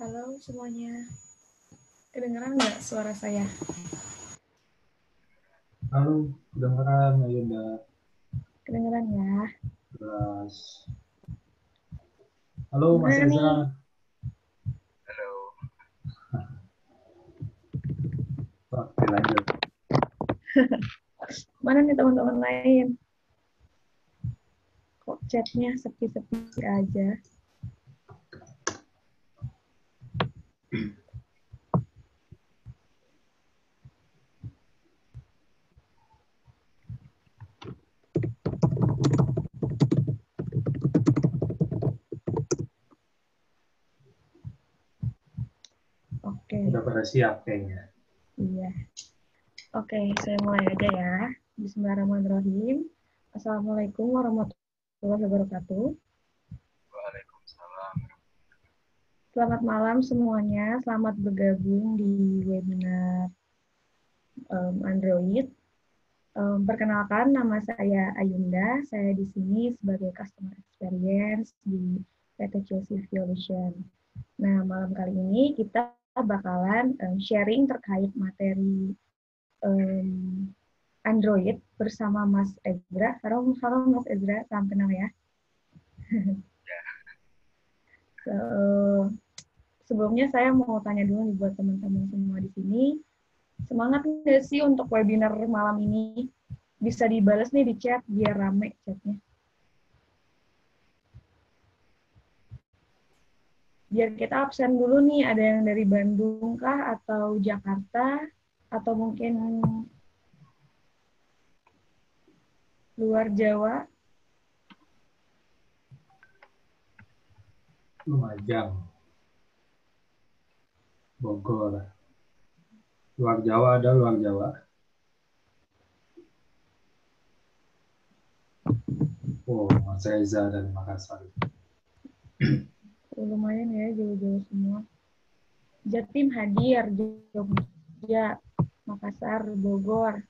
Halo semuanya, kedengeran nggak suara saya? Halo, kedengeran Ayunda. Kedengeran ya? Jelas. Halo Mas Gimana nih? Ezra. Halo. Oke, lanjut. Mana nih teman-teman lain? Kok chatnya sepi-sepi aja? Oke, Udah pada siap kayaknya. iya. Oke, saya mulai aja ya. Bismillahirrahmanirrahim. Assalamualaikum warahmatullahi wabarakatuh. Waalaikumsalam. Selamat malam semuanya. Selamat bergabung di webinar Android. Perkenalkan, nama saya Ayunda. Saya di sini sebagai Customer Experience di PT Chelsea Violation. Nah, malam kali ini kita bakalan sharing terkait materi Android bersama Mas Ezra. Halo, halo Mas Ezra, salam kenal ya. So, sebelumnya saya mau tanya dulu nih buat teman-teman semua di sini. Semangat nggak sih untuk webinar malam ini? Bisa dibalas nih di chat biar rame chatnya. Biar kita absen dulu nih, ada yang dari Bandung kah, atau Jakarta, atau mungkin luar Jawa. Lumajang, Bogor. Luar Jawa ada luar Jawa. Oh, Mas Reza dari Makassar. Lumayan ya, jauh-jauh semua. Jatim hadir, Jogja, Makassar, Bogor.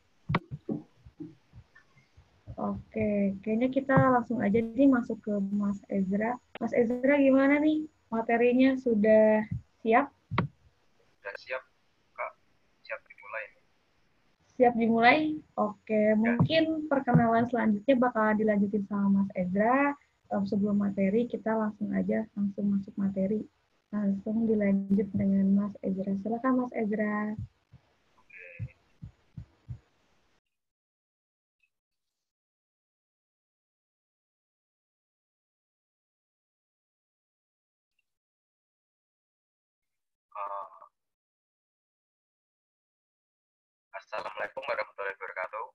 Oke, kayaknya kita langsung aja nih masuk ke Mas Ezra. Mas Ezra gimana nih? Materinya sudah siap? Sudah siap, Kak? Siap dimulai. Siap dimulai? Oke, Ya. mungkin perkenalan selanjutnya bakal dilanjutin sama Mas Ezra. Sebelum materi, kita langsung masuk materi. Langsung dilanjut dengan Mas Ezra. Silakan Mas Ezra. Oke. Assalamualaikum warahmatullahi wabarakatuh.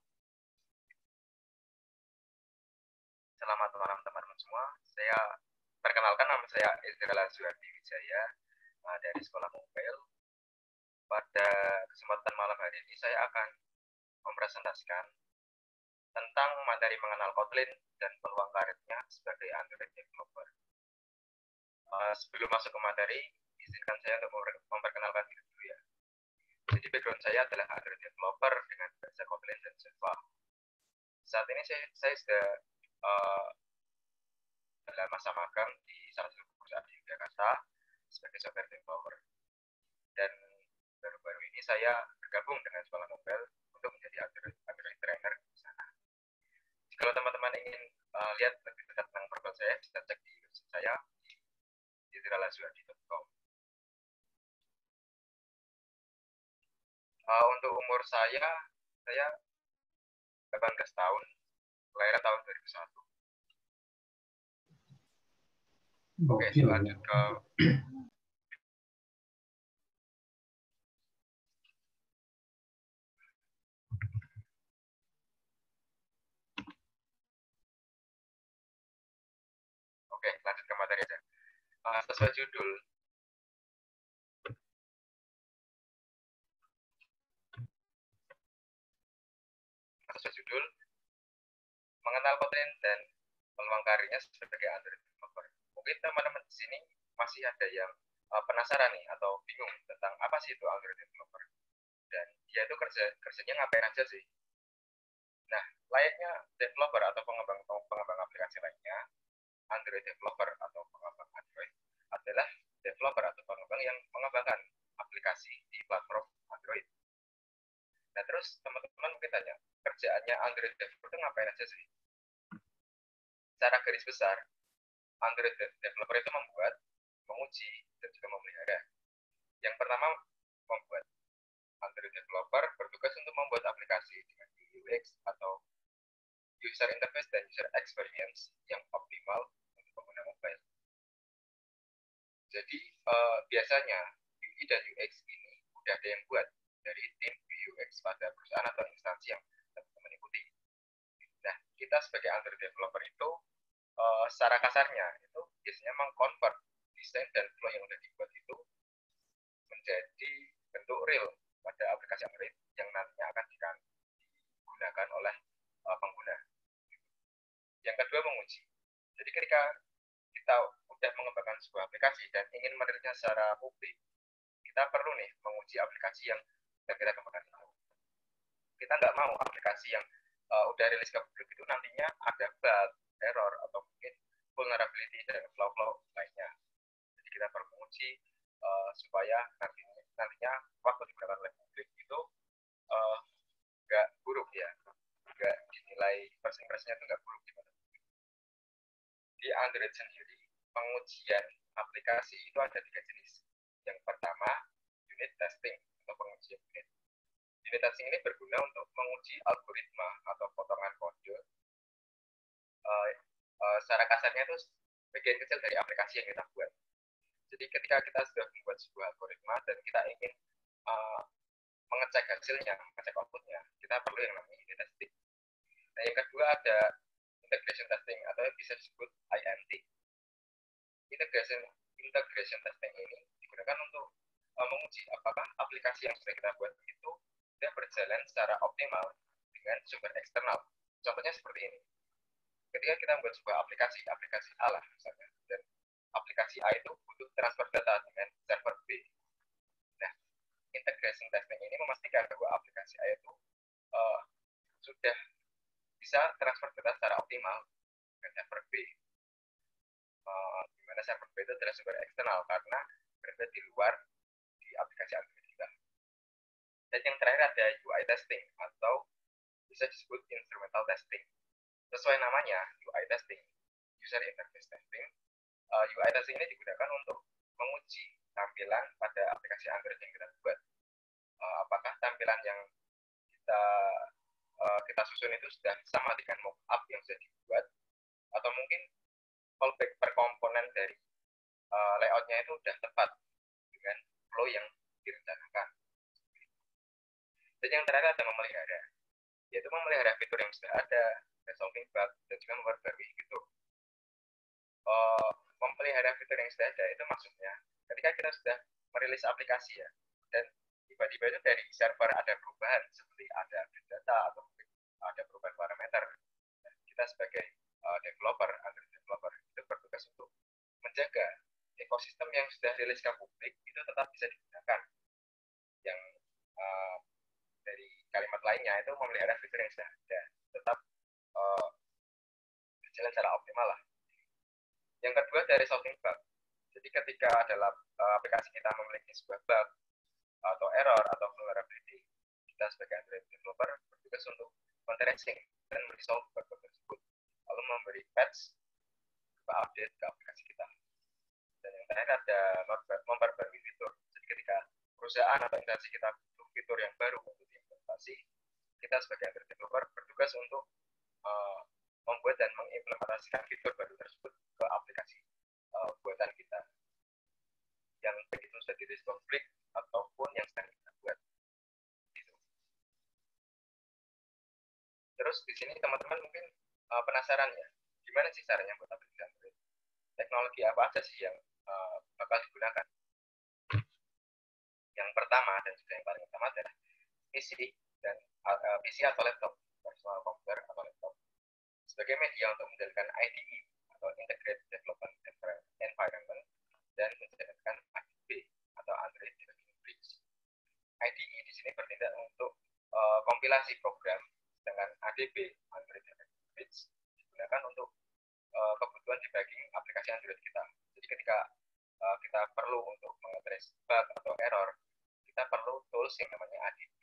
Selamat malam teman-teman semua. Saya perkenalkan, nama saya Ezra Lazuardi Wijaya dari Sekolah Mobile. Pada kesempatan malam hari ini saya akan mempresentasikan tentang materi mengenal Kotlin dan peluang karirnya sebagai Android developer. Sebelum masuk ke materi, izinkan saya untuk memperkenalkan diri dulu ya. Jadi background saya adalah Android developer dengan bahasa Kotlin dan Java. Saat ini saya sudah dalam masa magang di salah satu perusahaan di Jakarta sebagai software developer. Dan baru-baru ini saya bergabung dengan Sekolah Mobile untuk menjadi Android trainer di sana. Kalau teman-teman ingin lihat lebih dekat tentang profil saya, bisa cek di website saya di tiralazuardi.com. Untuk umur saya 18 tahun, kelahiran tahun 2001. Oke, lanjut ke materi aja. Sesuai judul, mengenal Kotlin dan peluang karirnya sebagai Android developer. Mungkin teman-teman di sini masih ada yang penasaran nih atau bingung tentang apa sih itu Android developer dan dia itu kerjanya ngapain aja sih. Nah, layaknya developer atau pengembang aplikasi lainnya, Android developer atau pengembang Android adalah developer atau pengembang yang mengembangkan aplikasi di platform Android. Nah, terus teman-teman mungkin tanya, kerjaannya Android developer itu ngapain aja sih? Secara garis besar, Android developer itu membuat, menguji, dan juga memelihara. Yang pertama, membuat. Android developer bertugas untuk membuat aplikasi dengan UX atau user interface dan user experience yang optimal untuk pengguna mobile. Jadi biasanya UI dan UX ini udah ada yang buat dari tim UX pada perusahaan atau instansi yang teman-teman ikuti. Nah, kita sebagai Android developer itu secara kasarnya itu biasanya mengkonvert desain dan flow yang udah dibuat itu menjadi bentuk real pada aplikasi Android yang nantinya akan digunakan oleh pengguna. Yang kedua, menguji. Jadi ketika kita udah mengembangkan sebuah aplikasi dan ingin menerimanya secara publik, kita perlu nih menguji aplikasi yang kita kembangkan itu. Kita nggak mau aplikasi yang udah rilis ke publik itu nantinya ada bug, error, atau mungkin vulnerability dan flow-flow lainnya. Jadi kita perlu menguji supaya nantinya waktu digunakan oleh publik itu nggak buruk ya, nggak dinilai first impression-nya itu nggak buruk gimana. Di Android sendiri, pengujian aplikasi itu ada 3 jenis. Yang pertama, unit testing atau pengujian unit. Unit testing ini berguna untuk menguji algoritma atau potongan kode. Secara kasarnya itu bagian kecil dari aplikasi yang kita buat. Jadi ketika kita sudah membuat sebuah algoritma dan kita ingin mengecek hasilnya, mengecek outputnya, kita perlu yang namanya unit testing. Nah, yang kedua ada integration testing atau yang bisa disebut INT. Integration testing ini digunakan untuk menguji apakah aplikasi yang sudah kita buat itu sudah berjalan secara optimal dengan sumber eksternal. Contohnya seperti ini. Ketika kita membuat sebuah aplikasi A lah misalnya, dan aplikasi A itu butuh transfer data dengan server B. Nah, integration testing ini memastikan bahwa aplikasi A itu sudah bisa transfer data secara optimal ke server B. Di mana server B itu adalah sumber eksternal karena berada di luar di aplikasi Android kita. Dan yang terakhir ada UI testing atau bisa disebut instrumental testing. Sesuai namanya, UI testing, user interface testing. UI testing ini digunakan untuk menguji tampilan pada aplikasi Android yang kita buat. Apakah tampilan yang kita susun itu sudah sama dengan mockup yang sudah dibuat, atau mungkin fallback per komponen dari layoutnya itu sudah tepat dengan flow yang direncanakan. Dan yang terakhir ada memelihara, yaitu memelihara fitur yang sudah ada, resolving bug, dan juga memperbarui fitur. Memelihara fitur yang sudah ada itu maksudnya ketika kita sudah merilis aplikasi ya, dan tiba-tiba itu dari server ada perubahan seperti ada data atau ada perubahan parameter, kita sebagai developer, Android developer itu bertugas untuk menjaga ekosistem yang sudah rilis ke publik itu tetap bisa digunakan. Yang dari kalimat lainnya itu memelihara fitur yang sudah ada tetap berjalan secara optimal lah. Yang kedua dari solving bug. Jadi ketika dalam aplikasi kita memiliki sebuah bug atau error atau vulnerability, kita sebagai Android developer bertugas untuk men-tracing dan meresolve bug tersebut, lalu memberi patch update ke aplikasi kita. Dan yang terakhir ada memperbarui fitur. Jadi ketika perusahaan atau instansi kita butuh fitur yang baru untuk diimplementasi, kita sebagai Android developer bertugas untuk membuat dan mengimplementasikan fitur baru tersebut ke aplikasi buatan kita yang begitu sudah dirilis publik ataupun yang sedang kita buat. Gitu. Terus di sini teman-teman mungkin penasaran ya, gimana sih caranya buat aplikasi Android? Teknologi apa aja sih yang bakal digunakan? Yang pertama dan juga yang paling utama adalah PC dan PC atau laptop, personal computer atau laptop, sebagai media untuk menjalankan IDE atau Integrated Development Environment dan menjalankan ADB atau Android Development Bridge. IDE di sini bertindak untuk kompilasi program, sedangkan ADB Android Development Bridge digunakan untuk kebutuhan debugging aplikasi Android kita. Jadi ketika kita perlu untuk mengadres bug atau error, kita perlu tools yang namanya ADB,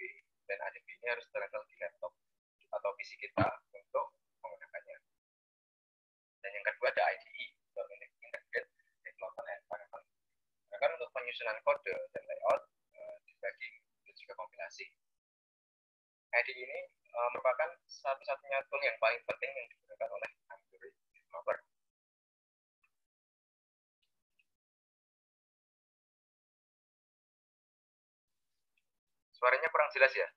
dan ADB ini harus terletak di laptop atau PC kita untuk menggunakannya. Dan yang kedua ada IDE, Integrated Development Environment. Bahkan untuk penyusunan kode dan layout, debugging, dan juga kompilasi. IDE ini merupakan satu-satunya tool yang paling penting yang digunakan oleh Android developer. Suaranya kurang jelas ya?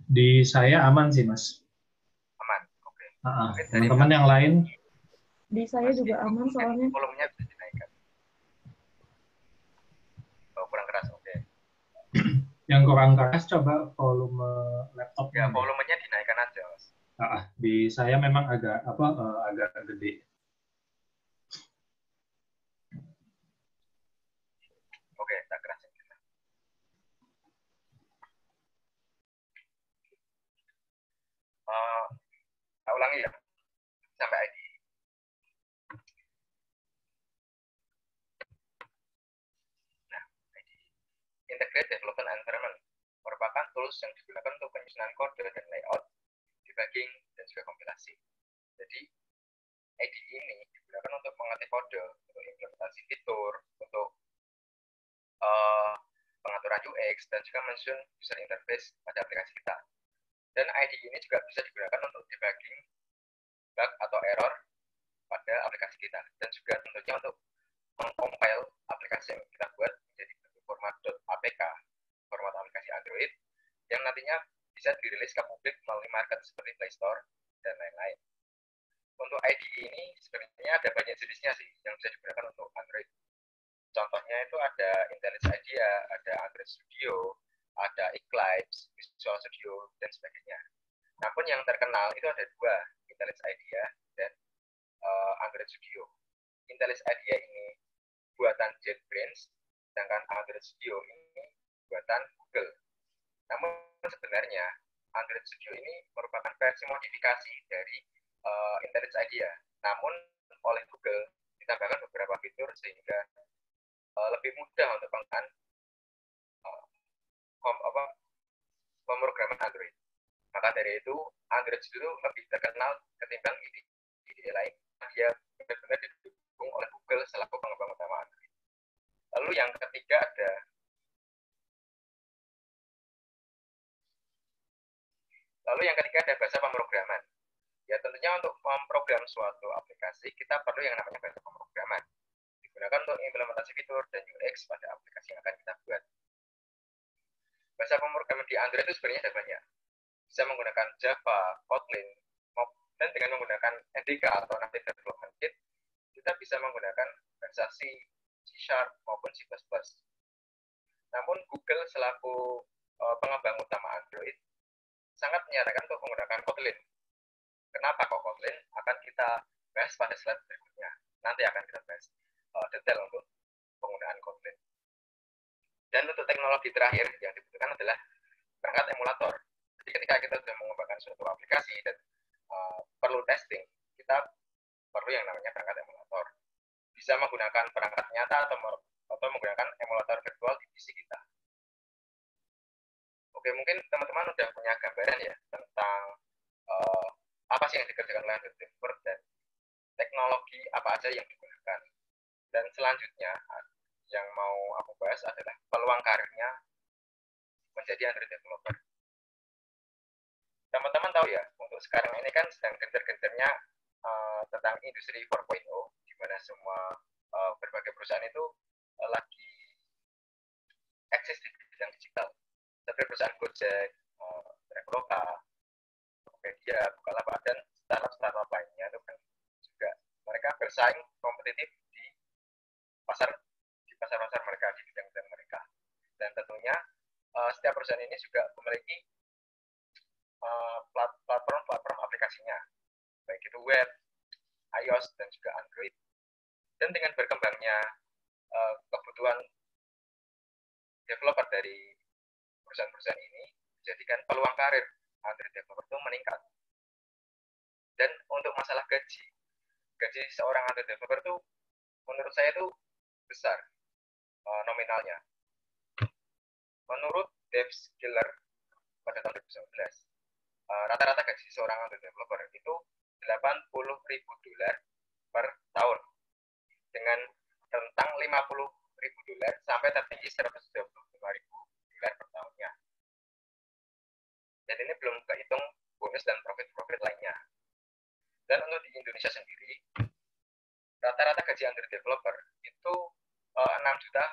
Di saya aman sih, Mas. Aman, oke. Teman-teman yang lain? Di saya juga aman soalnya. Volumenya bisa dinaikkan. Oh, kurang keras, oke. Yang kurang keras coba volume laptop. Ya, volumenya dinaikkan aja, Mas. Di saya memang agak agak gede. Oke, tak kerasin kita. Saya ulangi ya, sampai ID. Nah, ID. Integrated Development Environment merupakan tools yang digunakan untuk penyusunan kode dan layout, debugging, dan juga kompilasi. Jadi, IDE ini digunakan untuk mengetik kode, untuk implementasi fitur, untuk pengaturan UX, dan juga menyusun user interface pada aplikasi kita. Dan IDE ini juga bisa digunakan untuk debugging bug atau error pada aplikasi kita, dan juga tentunya untuk mengcompile aplikasi yang kita buat menjadi bentuk format .apk, format aplikasi Android, yang nantinya bisa dirilis ke publik melalui market seperti Play Store dan lain-lain. Untuk IDE ini sebenarnya ada banyak jenisnya sih yang bisa digunakan untuk Android. Contohnya itu ada IntelliJ IDEA, ada Android Studio, ada Eclipse, Visual Studio, dan sebagainya. Namun yang terkenal itu ada dua, IntelliJ IDEA dan Android Studio. IntelliJ IDEA ini buatan JetBrains, sedangkan Android Studio ini buatan Google. Namun sebenarnya Android Studio ini merupakan versi modifikasi dari IntelliJ IDEA. Namun oleh Google ditambahkan beberapa fitur sehingga lebih mudah untuk penggunaan pemrograman Android. Maka dari itu Android Studio lebih terkenal ketimbang IDE lain. Dia benar-benar didukung oleh Google selaku pengembang utama Android. Lalu yang ketiga ada bahasa pemrograman. Ya tentunya untuk memprogram suatu aplikasi kita perlu yang namanya bahasa pemrograman. Digunakan untuk implementasi fitur dan UX pada aplikasi yang akan kita buat. Bahasa pemrograman di Android itu sebenarnya ada banyak. Bisa menggunakan Java, Kotlin, dan dengan menggunakan NDK atau Native Development Kit, kita bisa menggunakan bahasa C, C# maupun C++. Namun Google selaku pengembang utama Android sangat menyarankan untuk menggunakan Kotlin. Kenapa kok Kotlin? Akan kita bahas pada slide berikutnya. Nanti akan kita bahas detail untuk penggunaan Kotlin. Dan untuk teknologi terakhir yang dibutuhkan adalah perangkat emulator. Jadi ketika kita sudah mengembangkan suatu aplikasi dan perlu testing, kita perlu yang namanya perangkat emulator. Bisa menggunakan perangkat nyata atau menggunakan emulator virtual di PC kita. Oke, mungkin teman-teman sudah punya gambaran ya tentang apa sih yang dikerjakan oleh Android developer dan teknologi apa aja yang digunakan. Dan selanjutnya yang mau aku bahas adalah peluang karirnya menjadi Android developer. Teman-teman tahu ya, untuk sekarang ini kan sedang gencar-gencarnya tentang industri 4.0, di mana semua berbagai perusahaan itu lagi eksis di bidang digital. Seperti perusahaan Gojek, Traveloka, Tokopedia, Bukalapak, dan startup-startup lainnya itu kan juga mereka bersaing kompetitif di pasar mereka, di bidang-bidang mereka. Dan tentunya setiap perusahaan ini juga memiliki platform aplikasinya, baik itu web, iOS, dan juga Android. Dan dengan berkembangnya kebutuhan developer dari perusahaan-perusahaan ini, menjadikan peluang karir Android developer itu meningkat. Dan untuk masalah gaji seorang Android developer itu menurut saya itu besar nominalnya. Menurut DevSkiller pada tahun 2019, rata-rata gaji seorang Android developer itu $80.000 per tahun, dengan rentang $50.000 sampai tertinggi $125.000 per tahunnya. Dan ini belum kehitung bonus dan profit-profit lainnya. Dan untuk di Indonesia sendiri, rata-rata gaji Android developer itu 6 juta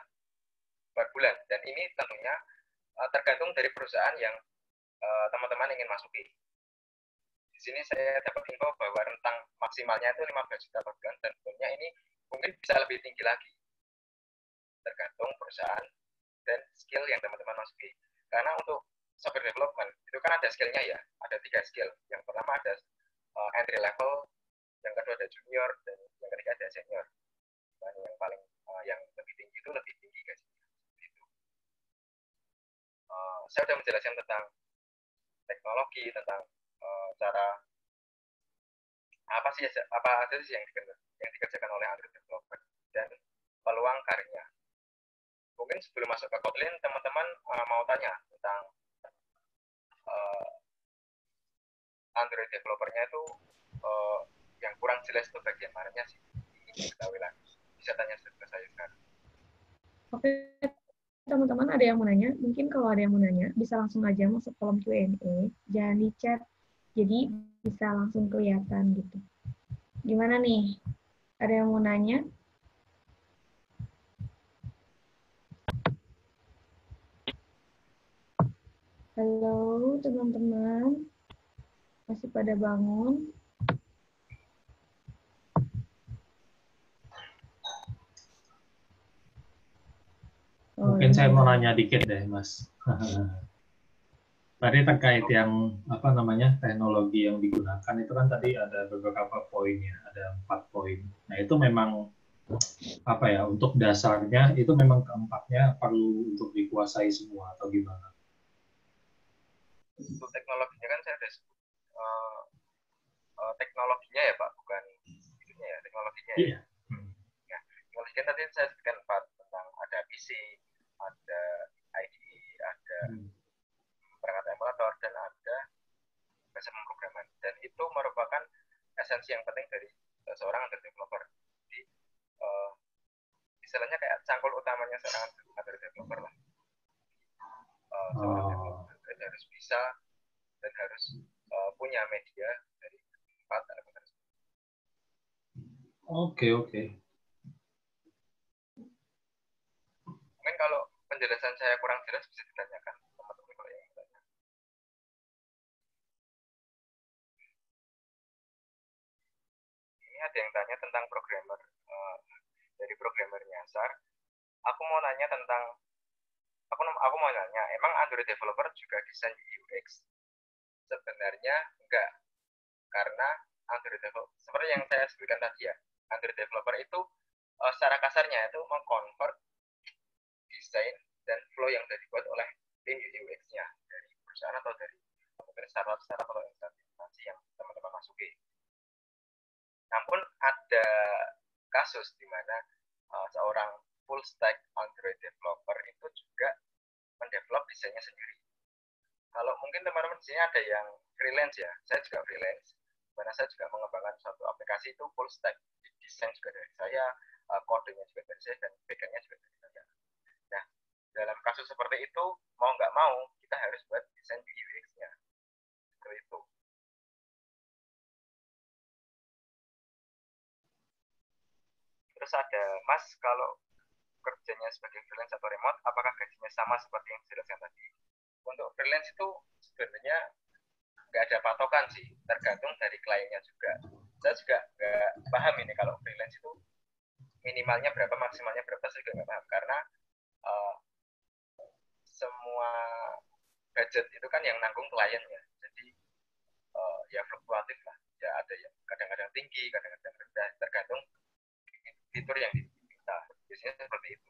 per bulan. Dan ini tentunya tergantung dari perusahaan yang teman-teman ingin masuki. Di sini saya dapat info bahwa rentang maksimalnya itu 15 juta per bulan, dan tentunya ini mungkin bisa lebih tinggi lagi, tergantung perusahaan dan skill yang teman-teman masuki. Karena untuk software development itu kan ada skillnya ya, ada 3 skill. Yang pertama ada entry level, yang kedua ada junior, dan yang ketiga ada senior. Dan yang paling yang lebih tinggi itu lebih tinggi gajinya. Itu. Saya sudah menjelaskan tentang teknologi, tentang cara apa aja sih yang dikerjakan oleh Android developer dan peluang karirnya. Mungkin sebelum masuk ke Kotlin, teman-teman mau tanya tentang Android developernya itu yang kurang jelas itu bagian mananya sih? Ingin diketahui lagi. Bisa tanya ke saya sekarang. Oke, teman-teman ada yang mau nanya? Mungkin kalau ada yang mau nanya, bisa langsung aja masuk kolom Q&A. Jangan di chat, jadi bisa langsung kelihatan gitu. Gimana nih? Ada yang mau nanya? Halo, teman-teman. Masih pada bangun? Mungkin saya mau nanya dikit deh, Mas. Tadi terkait yang apa namanya teknologi yang digunakan itu kan tadi ada beberapa poinnya, ada 4 poin. Nah itu memang apa ya, untuk dasarnya itu memang keempatnya perlu untuk dikuasai semua atau gimana? Untuk teknologinya kan saya sudah sebut teknologinya ya Pak, bukan itunya ya, teknologinya ya. Iya. Ya, teknologi kan tadi saya sebutkan 4, tentang ada PC, ada IDE, ada perangkat emulator, dan ada bahasa pemrograman. Dan itu merupakan esensi yang penting dari seorang Android developer. Jadi istilahnya kayak cangkul utamanya seorang Android developer lah. Seorang developer harus bisa dan harus punya media dari 4 elemen tersebut. Oke. Mungkin kalau penjelasan saya kurang jelas bisa ditanyakan teman-teman kalau yang bertanya. Ini ada yang tanya tentang programmer, dari programmer nyasar. Aku mau nanya, emang Android developer juga desain UX? Sebenarnya enggak, karena Android developer, seperti yang saya sebutkan tadi ya, Android developer itu secara kasarnya itu mengkonvert desain dan flow yang sudah dibuat oleh tim UX-nya dari perusahaan atau dari mungkin startup atau instansi yang teman-teman masuki. Namun ada kasus di mana seorang full stack Android developer itu juga mendevelop desainnya sendiri. Kalau mungkin teman-teman di sini ada yang freelance ya, saya juga freelance, dimana saya juga mengembangkan suatu aplikasi itu full stack, desain juga dari saya, kodenya juga dari saya, dan backend-nya juga dari saya. Nah, dalam kasus seperti itu, mau nggak mau, kita harus buat desain UX-nya. Seperti itu. Terus ada, Mas, kalau kerjanya sebagai freelance atau remote, apakah gajinya sama seperti yang dijelaskan tadi? Untuk freelance itu sebenarnya nggak ada patokan sih, tergantung dari kliennya juga. Saya juga nggak paham ini kalau freelance itu minimalnya berapa, maksimalnya berapa, saya juga nggak paham. Karena semua budget itu kan yang nanggung kliennya. Jadi ya fluktuatif lah. Ya ada yang kadang-kadang tinggi, kadang-kadang rendah, tergantung fitur yang diminta. Biasanya seperti itu.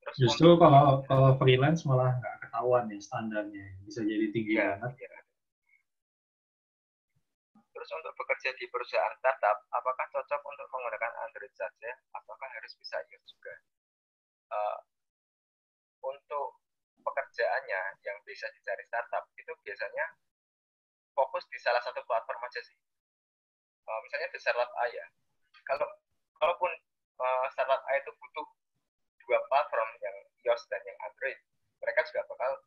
Terus justru kalau freelance malah nggak ketahuan nih standarnya, bisa jadi tinggi banget. Iya. Terus Terus untuk bekerja di perusahaan startup, apakah cocok untuk menggunakan Android saja, ataukah harus bisa iOS juga? Untuk pekerjaannya yang bisa dicari startup itu biasanya fokus di salah satu platform aja sih. Misalnya di startup A ya. Kalaupun startup A itu butuh dua platform yang iOS dan yang Android, mereka juga bakal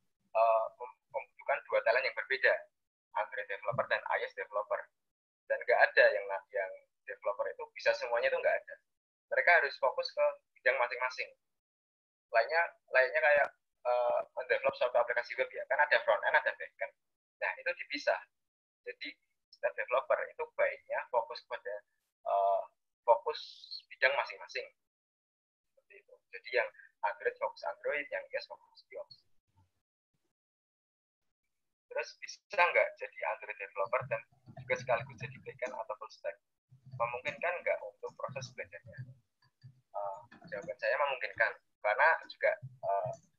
membutuhkan dua talent yang berbeda, Android developer dan iOS developer. Dan nggak ada yang developer itu bisa semuanya, itu nggak ada. Mereka harus fokus ke bidang masing-masing. Lainnya kayak mendevelop suatu aplikasi web ya, kan ada front end, ada back end. Nah, itu dipisah. Jadi setiap developer itu baiknya fokus pada fokus bidang masing-masing. Seperti itu. Jadi yang Android fokus Android, yang iOS fokus iOS. Terus bisa nggak jadi Android developer dan juga sekaligus jadi backend atau full stack? Memungkinkan nggak untuk proses belajarnya? Jawaban saya memungkinkan, karena juga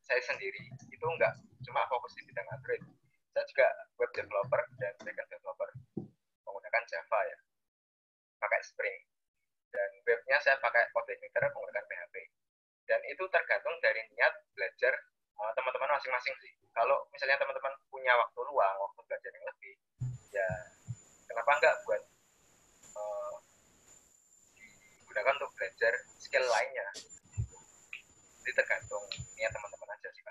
saya sendiri itu nggak cuma fokus di bidang Android. Saya juga web developer dan backend developer menggunakan Java ya, pakai Spring. Dan webnya saya pakai CodeMaker menggunakan PHP. Dan itu tergantung dari niat belajar teman-teman masing-masing sih. Kalau misalnya teman-teman punya waktu luang, waktu belajar yang lebih, ya kenapa enggak buat digunakan untuk belajar skill lainnya. Jadi tergantung niat teman-teman aja sih.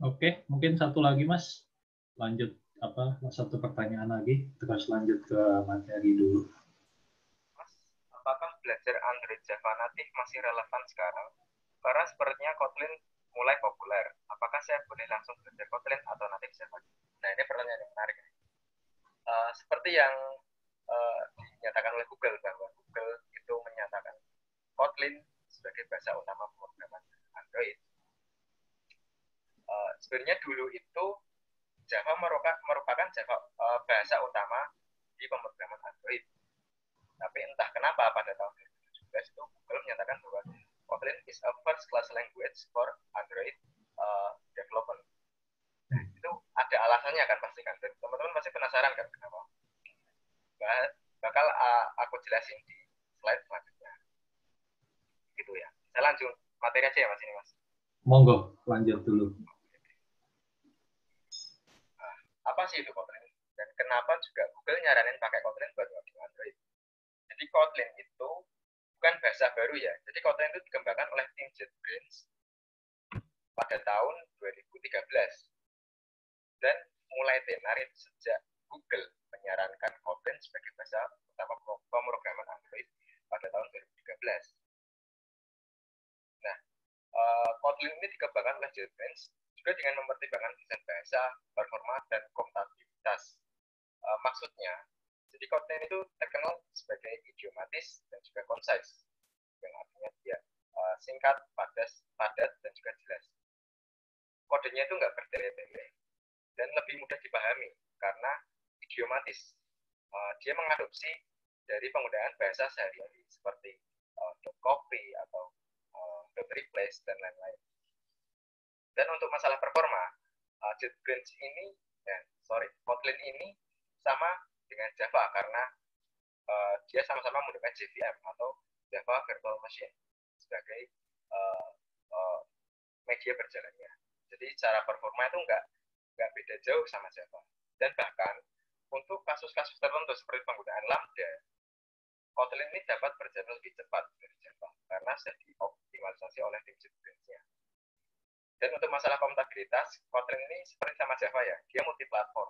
Oke, mungkin satu lagi Mas. Lanjut satu pertanyaan lagi, terus lanjut ke materi dulu. Mas, apakah belajar Android Java natif masih relevan sekarang? Karena sepertinya Kotlin mulai populer. Apakah saya boleh langsung belajar Kotlin atau natif Java? Nah, ini pertanyaan yang menarik. Seperti yang dinyatakan oleh Google, bahwa Google itu menyatakan Kotlin sebagai bahasa utama pemrograman Android. Sebenarnya dulu itu Java merupakan bahasa utama di pemrograman Android. Tapi entah kenapa pada tahun 2017 itu Google menyatakan bahwa Kotlin is a first class language for Android development. Nah, itu ada alasannya kan pasti kan. Dan teman-teman pasti penasaran kan kenapa. Bakal aku jelasin di slide selanjutnya. Gitu ya. Saya lanjut materi aja ya Mas ini Mas. Monggo, lanjut dulu. Apa sih itu Kotlin? Dan kenapa juga Google nyaranin pakai Kotlin buat ngoding Android? Jadi Kotlin itu bukan bahasa baru ya. Jadi Kotlin itu dikembangkan oleh tim JetBrains pada tahun 2013. Dan mulai tenar sejak Google menyarankan Kotlin sebagai bahasa utama pemrograman Android pada tahun 2013. Nah, Kotlin ini dikembangkan oleh JetBrains juga dengan mempertimbangkan desain bahasa, performa, dan kompatibilitas. Maksudnya, jadi Kotlin itu terkenal sebagai idiomatis dan juga concise, yang artinya dia singkat, padat, dan juga jelas. Kodenya itu nggak bertele-tele dan lebih mudah dipahami karena idiomatis. Dia mengadopsi dari penggunaan bahasa sehari-hari seperti copy atau replace dan lain-lain. Dan untuk masalah performa, JetBrains ini, Kotlin ini sama dengan Java karena dia sama-sama menggunakan JVM atau Java Virtual Machine sebagai media berjalannya. Jadi cara performa itu nggak beda jauh sama Java. Dan bahkan untuk kasus-kasus tertentu seperti penggunaan Lambda, Kotlin ini dapat berjalan lebih cepat dari Java karena sudah dioptimalisasi oleh tim JetBrains-nya. Dan untuk masalah kompatibilitas, Kotlin ini seperti sama Java ya, dia multi-platform.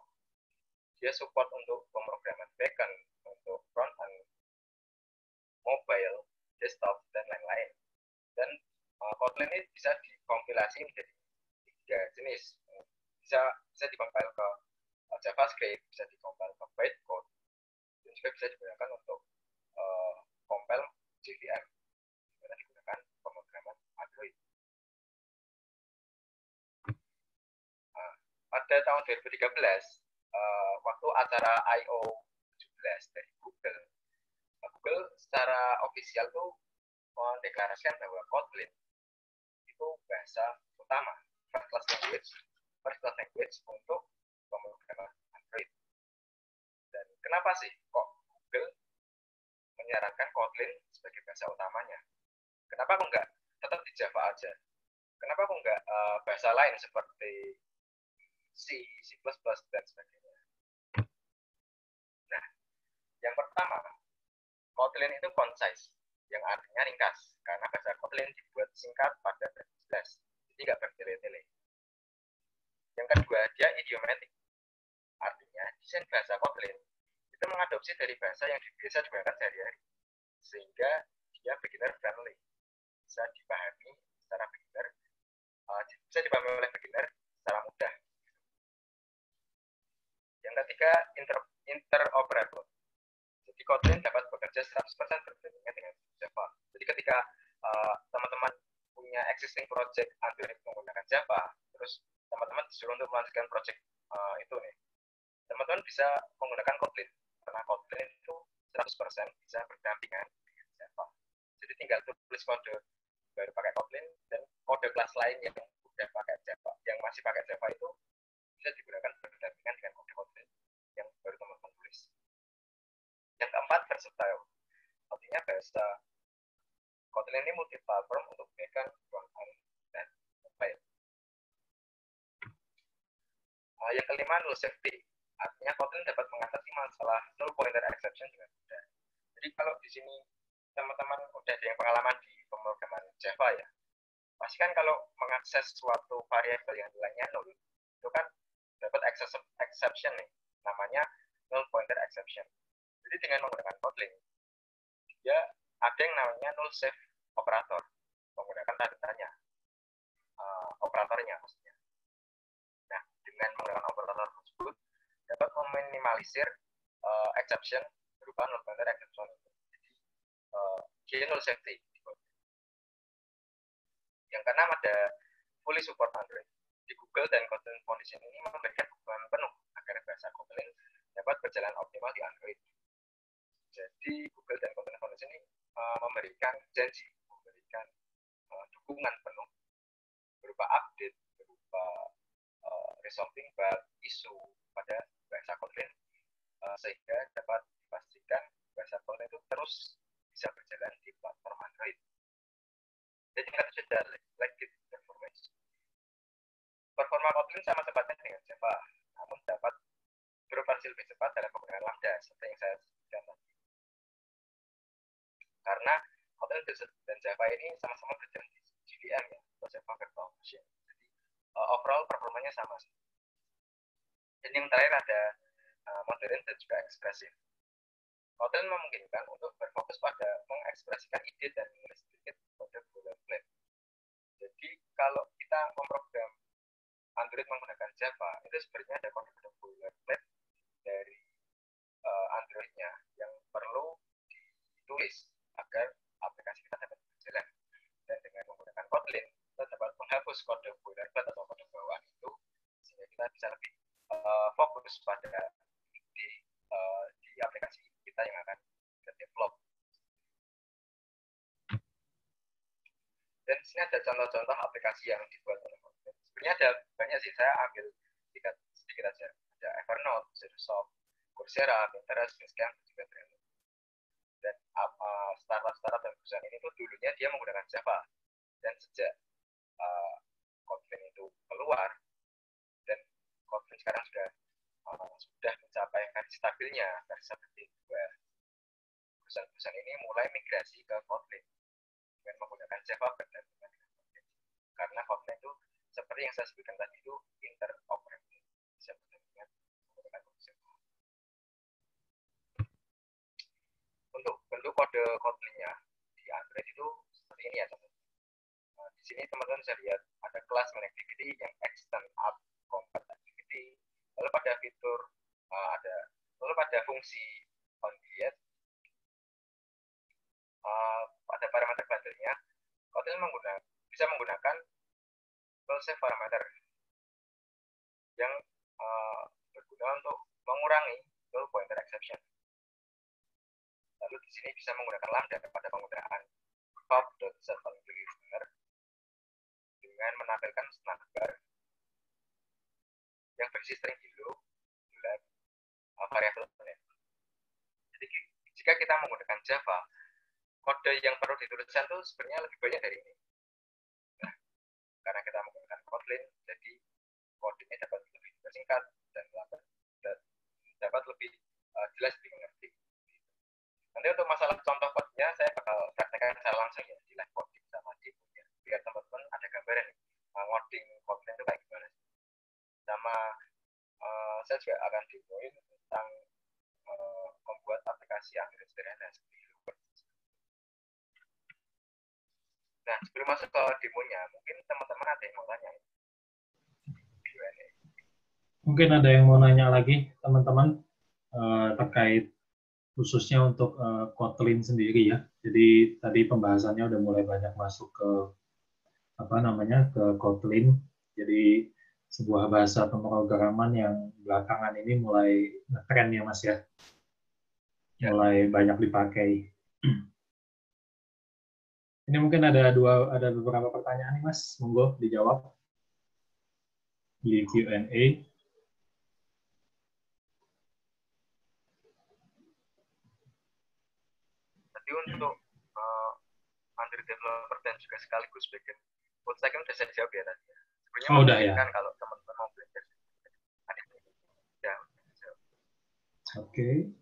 Dia support untuk pemrograman backend, untuk front-end, mobile, desktop, dan lain-lain. Dan Kotlin ini bisa dikompilasi menjadi 3 jenis. Bisa dikompil ke JavaScript, bisa dikompil ke bytecode, dan juga bisa digunakan untuk compile JVM, yang digunakan pemrograman Android. Pada tahun 2013, waktu acara I/O 17 dari Google secara ofisial tuh mendeklarasikan bahwa Kotlin itu bahasa utama, first class language Kotlin sebagai bahasa utamanya. Kenapa aku nggak tetap di Java aja? Kenapa aku nggak bahasa lain seperti C, C++, dan sebagainya? Nah, yang pertama, Kotlin itu concise, yang artinya ringkas, karena bahasa Kotlin dibuat singkat, padat, dan jelas, jadi nggak bertele-tele. Yang kedua, dia idiomatic, artinya desain bahasa Kotlin itu mengadopsi dari bahasa yang biasa digunakan sehari-hari, sehingga dia beginner friendly, bisa dipahami secara beginner, bisa dipahami oleh beginner secara mudah. Yang ketiga, interoperable. Jadi Kotlin dapat bekerja 100% berbandingnya dengan Java. Jadi ketika teman-teman punya existing project Android menggunakan Java, terus teman-teman disuruh untuk melanjutkan project itu nih, teman-teman bisa menggunakan Kotlin, karena Kotlin itu 100% bisa berdampingan dengan Java. Jadi tinggal tulis kode baru pakai Kotlin, dan kode kelas lain yang udah pakai Java, yang masih pakai Java itu bisa digunakan berdampingan dengan kode Kotlin yang baru teman-teman tulis. Yang keempat, versatile. Artinya bahasa Kotlin ini multi-platform untuk backend, front-end, dan mobile. Yang kelima, null safety. Artinya Kotlin dapat mengatasi masalah null pointer exception dengan mudah. Jadi kalau di sini teman-teman udah ada yang pengalaman di pemrograman Java ya, pasti kan kalau mengakses suatu variabel yang nilainya null, itu kan dapat exception nih, namanya null pointer exception. Jadi dengan menggunakan Kotlin, dia ada yang namanya null safe operator, menggunakan tanda tanya, operatornya maksudnya. Nah, dengan menggunakan operator tersebut, dapat meminimalisir exception berupa null pointer exception. Jadi, null safety. Yang keenam ada fully support Android. Di Google dan Kotlin Foundation ini memberikan dukungan penuh agar bahasa Kotlin dapat berjalan optimal di Android. Jadi Google dan Kotlin Foundation ini memberikan janji, memberikan dukungan penuh berupa update, berupa resolving bug, isu pada bahasa Kotlin, sehingga dapat dipastikan bahasa Kotlin itu terus bisa berjalan di platform Android. Jadi yang sudah legit performance. Performa Kotlin sama cepatnya dengan Java, namun dapat beroperasi lebih cepat dalam penggunaan Lambda, seperti yang saya sebutkan tadi. Karena Kotlin dan Java ini sama-sama berjalan di JVM ya, atau Java Virtual Machine. Jadi overall performanya sama sih. Dan yang terakhir ada modern dan juga ekspresif. Kotlin memungkinkan untuk berfokus pada mengekspresikan ide dan menulis sedikit kode boilerplate. Jadi kalau kita memprogram Android menggunakan Java, itu sebenarnya ada kode boilerplate dari Android-nya yang perlu ditulis agar aplikasi kita dapat berjalan. Dan dengan menggunakan Kotlin, kita dapat menghapus kode boilerplate atau kode bawaan itu, sehingga kita bisa lebih fokus pada di aplikasi kita yang akan kita develop. Dan di sini ada contoh-contoh aplikasi yang dibuat oleh Kotlin. Sebenarnya ada banyak sih, saya ambil sedikit aja. Ada Evernote, Microsoft, Coursera, Pinterest, Basecamp, juga Trello. Dan startup dan perusahaan ini tuh dulunya dia menggunakan Java. Dan sejak Kotlin itu keluar, dan Kotlin sekarang sudah mencapai versi stabilnya, versi 1.2. Perusahaan-perusahaan ini mulai migrasi ke Kotlin dengan menggunakan Java berdampingan dengan Kotlin. Karena Kotlin itu seperti yang saya sebutkan tadi itu interoperable, bisa berdampingan menggunakan Java. Untuk bentuk kode Kotlin-nya di Android itu seperti ini ya teman-teman. Di sini teman-teman bisa lihat ada kelas main activity yang extend up compat activity. Lalu pada fitur lalu pada fungsi on diet, pada parameter bundle-nya, Kotlin bisa menggunakan save parameter yang berguna untuk mengurangi null pointer exception. Lalu di sini bisa menggunakan Lambda pada penggunaan top.setValueDeliver dengan menampilkan snack bar yang berisi string hello bulan variabel. Jadi jika kita menggunakan Java, kode yang perlu dituliskan tuh sebenarnya lebih banyak dari ini. Nah, karena kita menggunakan Kotlin, jadi kodenya dapat lebih singkat dan dapat lebih jelas dimengerti. Nanti untuk masalah contoh code-nya, saya bakal praktekkan secara langsung ya di live coding sama di punya, biar teman-teman ada gambaran ngoding Kotlin itu kayak gimana. Sama saya juga akan demoin tentang membuat aplikasi Android sederhana seperti Bluebird. Nah, sebelum masuk ke demonya, mungkin teman-teman ada yang mau tanya? Mungkin ada yang mau nanya lagi, teman-teman, terkait khususnya untuk Kotlin sendiri ya. Jadi tadi pembahasannya udah mulai banyak masuk ke ke Kotlin. Jadi sebuah bahasa pemrograman yang belakangan ini mulai ngetren ya Mas ya. Mulai banyak dipakai. Ini mungkin ada beberapa pertanyaan nih Mas, monggo dijawab di Q&A. Jadi untuk Android developer dan juga sekaligus backend full stack udah saya jawab ya tadi. Sebenarnya udah ya. Kalau teman-teman mau belajar ya. Oke.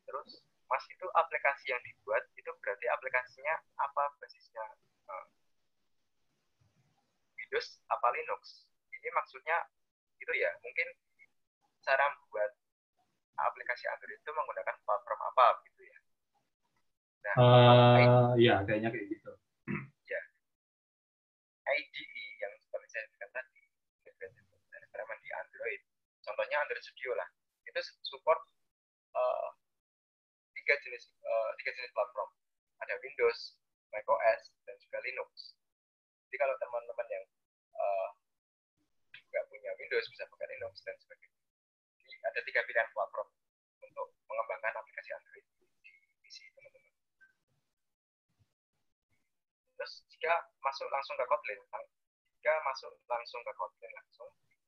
Terus Mas itu aplikasi yang dibuat itu berarti aplikasinya apa basisnya Windows apa Linux? Ini maksudnya itu ya mungkin cara membuat aplikasi Android itu menggunakan platform apa gitu ya. Nah, ya kayaknya kayak gitu. Ya. IDE yang seperti saya katakan tadi, pemrograman di Android, contohnya Android Studio lah, itu support tiga jenis platform, ada Windows, macOS, dan juga Linux. Jadi kalau teman-teman yang nggak punya Windows bisa pakai Linux dan sebagainya. Jadi ada 3 pilihan platform untuk mengembangkan aplikasi Android di PC teman-teman. Terus jika masuk langsung ke Kotlin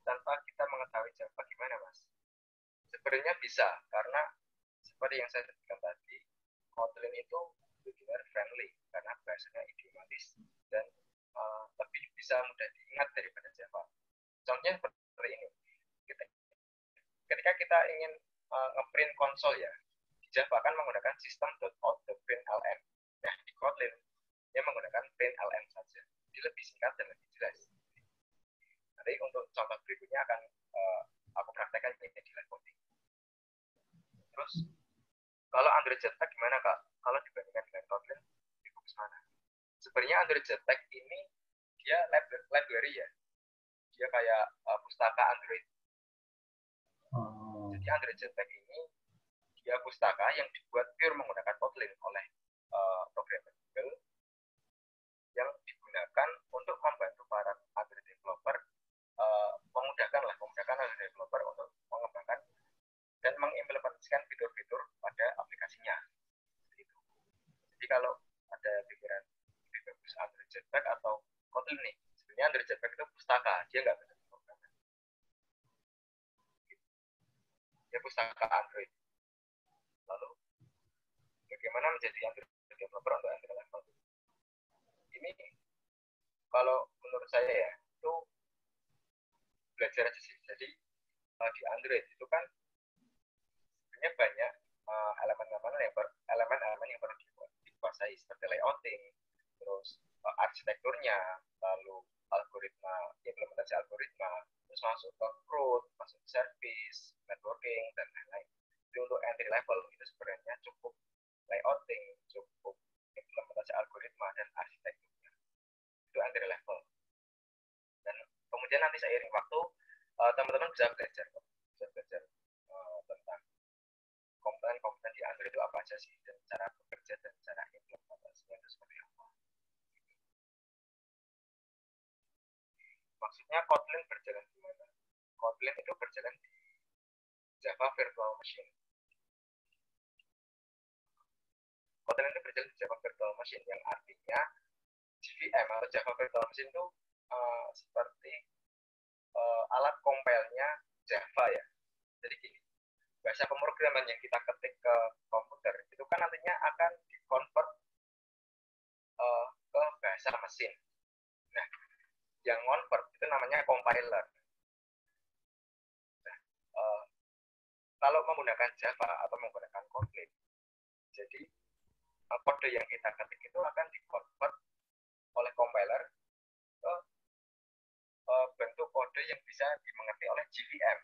tanpa kita mengetahui Java gimana Mas? Sebenarnya bisa, karena seperti yang saya sebutkan tadi, Kotlin itu beginner friendly karena bahasanya idiomatis dan lebih bisa mudah diingat daripada Java. Contohnya seperti ini, ketika kita ingin ngeprint konsol ya, di Java kan menggunakan system.out.println. Nah, di Kotlin dia menggunakan println saja. Jadi lebih singkat dan lebih jelas. Nanti untuk contoh berikutnya akan aku praktekkan ini di live coding. Terus kalau Android Jetpack gimana Kak? Kalau dibandingkan dengan Kotlin, lebih bagus mana? Sebenarnya Android Jetpack ini dia library ya. Dia kayak pustaka Android. Jadi Android Jetpack ini dia pustaka yang dibuat pure menggunakan Kotlin oleh programmer Google yang digunakan untuk membantu para Android developer memudahkan Android developer untuk mengembangkan dan mengimplementasikan fitur-fitur pada aplikasinya. Jadi kalau ada pikiran lebih bagus Android Jetpack atau Kotlin nih, sebenarnya Android Jetpack itu pustaka, dia nggak bisa diprogramkan. Dia pustaka Android. Lalu bagaimana menjadi Android developer untuk entry level? Ini kalau menurut saya ya itu belajar aja sih. Jadi di Android itu kan sebenarnya banyak elemen-elemen yang perlu dikuasai seperti layouting, terus arsitekturnya, lalu implementasi algoritma, terus masuk ke CRUD, masuk ke service, networking, dan lain-lain. Jadi untuk entry level itu sebenarnya cukup layouting, cukup implementasi algoritma dan arsitekturnya. Itu entry level. Dan kemudian nanti seiring waktu teman-teman bisa belajar tentang komponen-komponen di Android itu apa aja sih, dan cara bekerja dan cara implementasinya itu seperti apa. Maksudnya Kotlin berjalan di mana? Kotlin itu berjalan di Java Virtual Machine. Kotlin itu berjalan di Java Virtual Machine yang artinya JVM atau Java Virtual Machine itu seperti alat compile-nya Java ya. Jadi gini, bahasa pemrograman yang kita ketik ke komputer itu kan nantinya akan di-convert bahasa mesin. Nah, yang convert itu namanya compiler. Nah, kalau menggunakan Java atau menggunakan Kotlin, jadi kode yang kita ketik itu akan di-convert oleh compiler ke bentuk kode yang bisa dimengerti oleh JVM.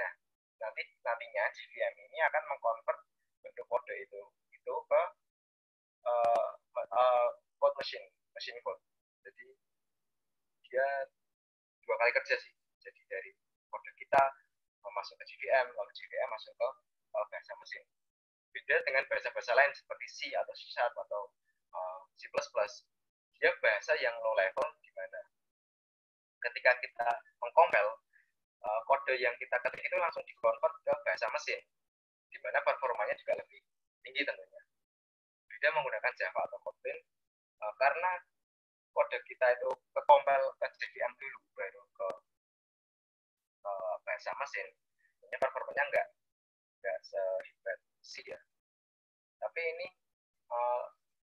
Nah, nantinya JVM ini akan mengkonvert bentuk kode itu ke code machine code. Jadi dia dua kali kerja sih. Jadi dari kode kita masuk ke JVM, lalu JVM masuk ke bahasa mesin. Beda dengan bahasa-bahasa lain seperti C atau C# atau C++. Dia bahasa yang low level di mana ketika kita mengkompil kode yang kita ketik itu langsung dikonvert ke bahasa mesin, di mana performanya juga lebih tinggi tentunya. Beda menggunakan Java atau Kotlin, karena kode kita itu kekompil ke JVM dulu, baru ke bahasa mesin, ini performanya nggak sehebat C ya. Tapi ini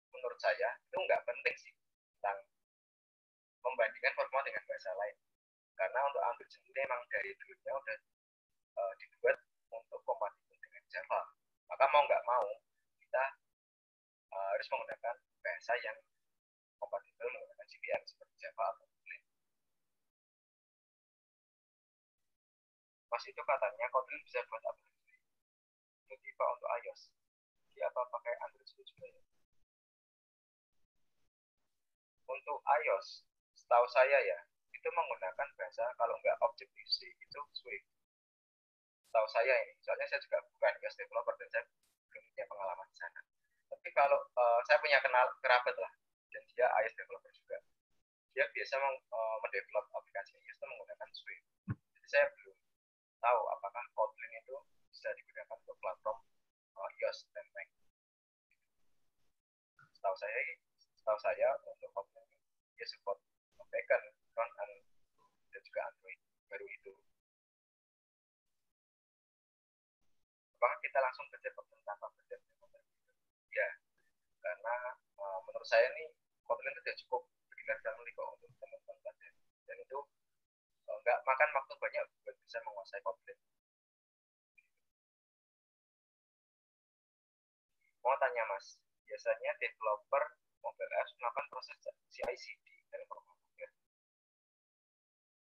menurut saya itu nggak penting sih tentang membandingkan performa dengan bahasa lain. Karena untuk Android sendiri memang dari dulunya udah dibuat untuk kompatibel dengan Java. Maka mau nggak mau kita harus menggunakan bahasa yang kompatibel menggunakan JVM seperti Java atau Kotlin. Mas itu katanya Kotlin bisa buat aplikasi. Itu tipe untuk iOS. Dia apa pakai Android juga ya? Untuk iOS, setahu saya ya, itu menggunakan bahasa kalau nggak Objective-C itu Swift. Setahu saya ini, soalnya saya juga bukan iOS developer dan saya belum punya pengalaman di sana. Tapi kalau saya punya kerabat lah, dan dia iOS developer juga, dia biasa mendevelop aplikasi iOS itu menggunakan Swift. Jadi saya belum tahu apakah Kotlin itu bisa digunakan untuk platform iOS dan Mac. Setahu saya untuk Kotlin dia support backend, front-end, dan juga Android baru itu. Apakah kita langsung kerja tanpa kerja? Ya, karena menurut saya nih Kotlin sudah cukup beginner friendly kok untuk teman-teman belajar, dan itu nggak makan waktu banyak buat bisa menguasai Kotlin. Mau tanya Mas, biasanya developer mobile apps melakukan proses CI/CD dari program.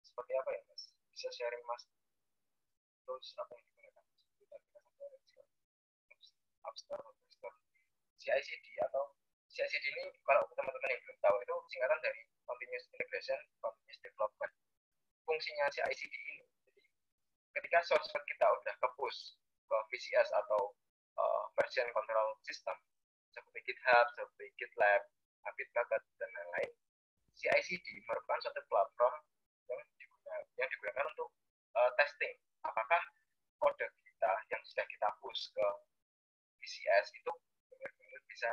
Seperti apa ya Mas? Bisa sharing Mas? Terus apa yang digunakan? CI/CD atau CI/CD ini kalau teman-teman yang belum tahu itu singkatan dari Continuous Integration, Continuous Development. Fungsinya CI/CD ini, jadi ketika source code kita udah ke-push ke VCS atau version control system seperti GitHub, seperti GitLab, Bitbucket, dan lain-lain, CI/CD merupakan suatu platform yang digunakan untuk testing apakah kode kita yang sudah kita push ke VCS itu benar-benar bisa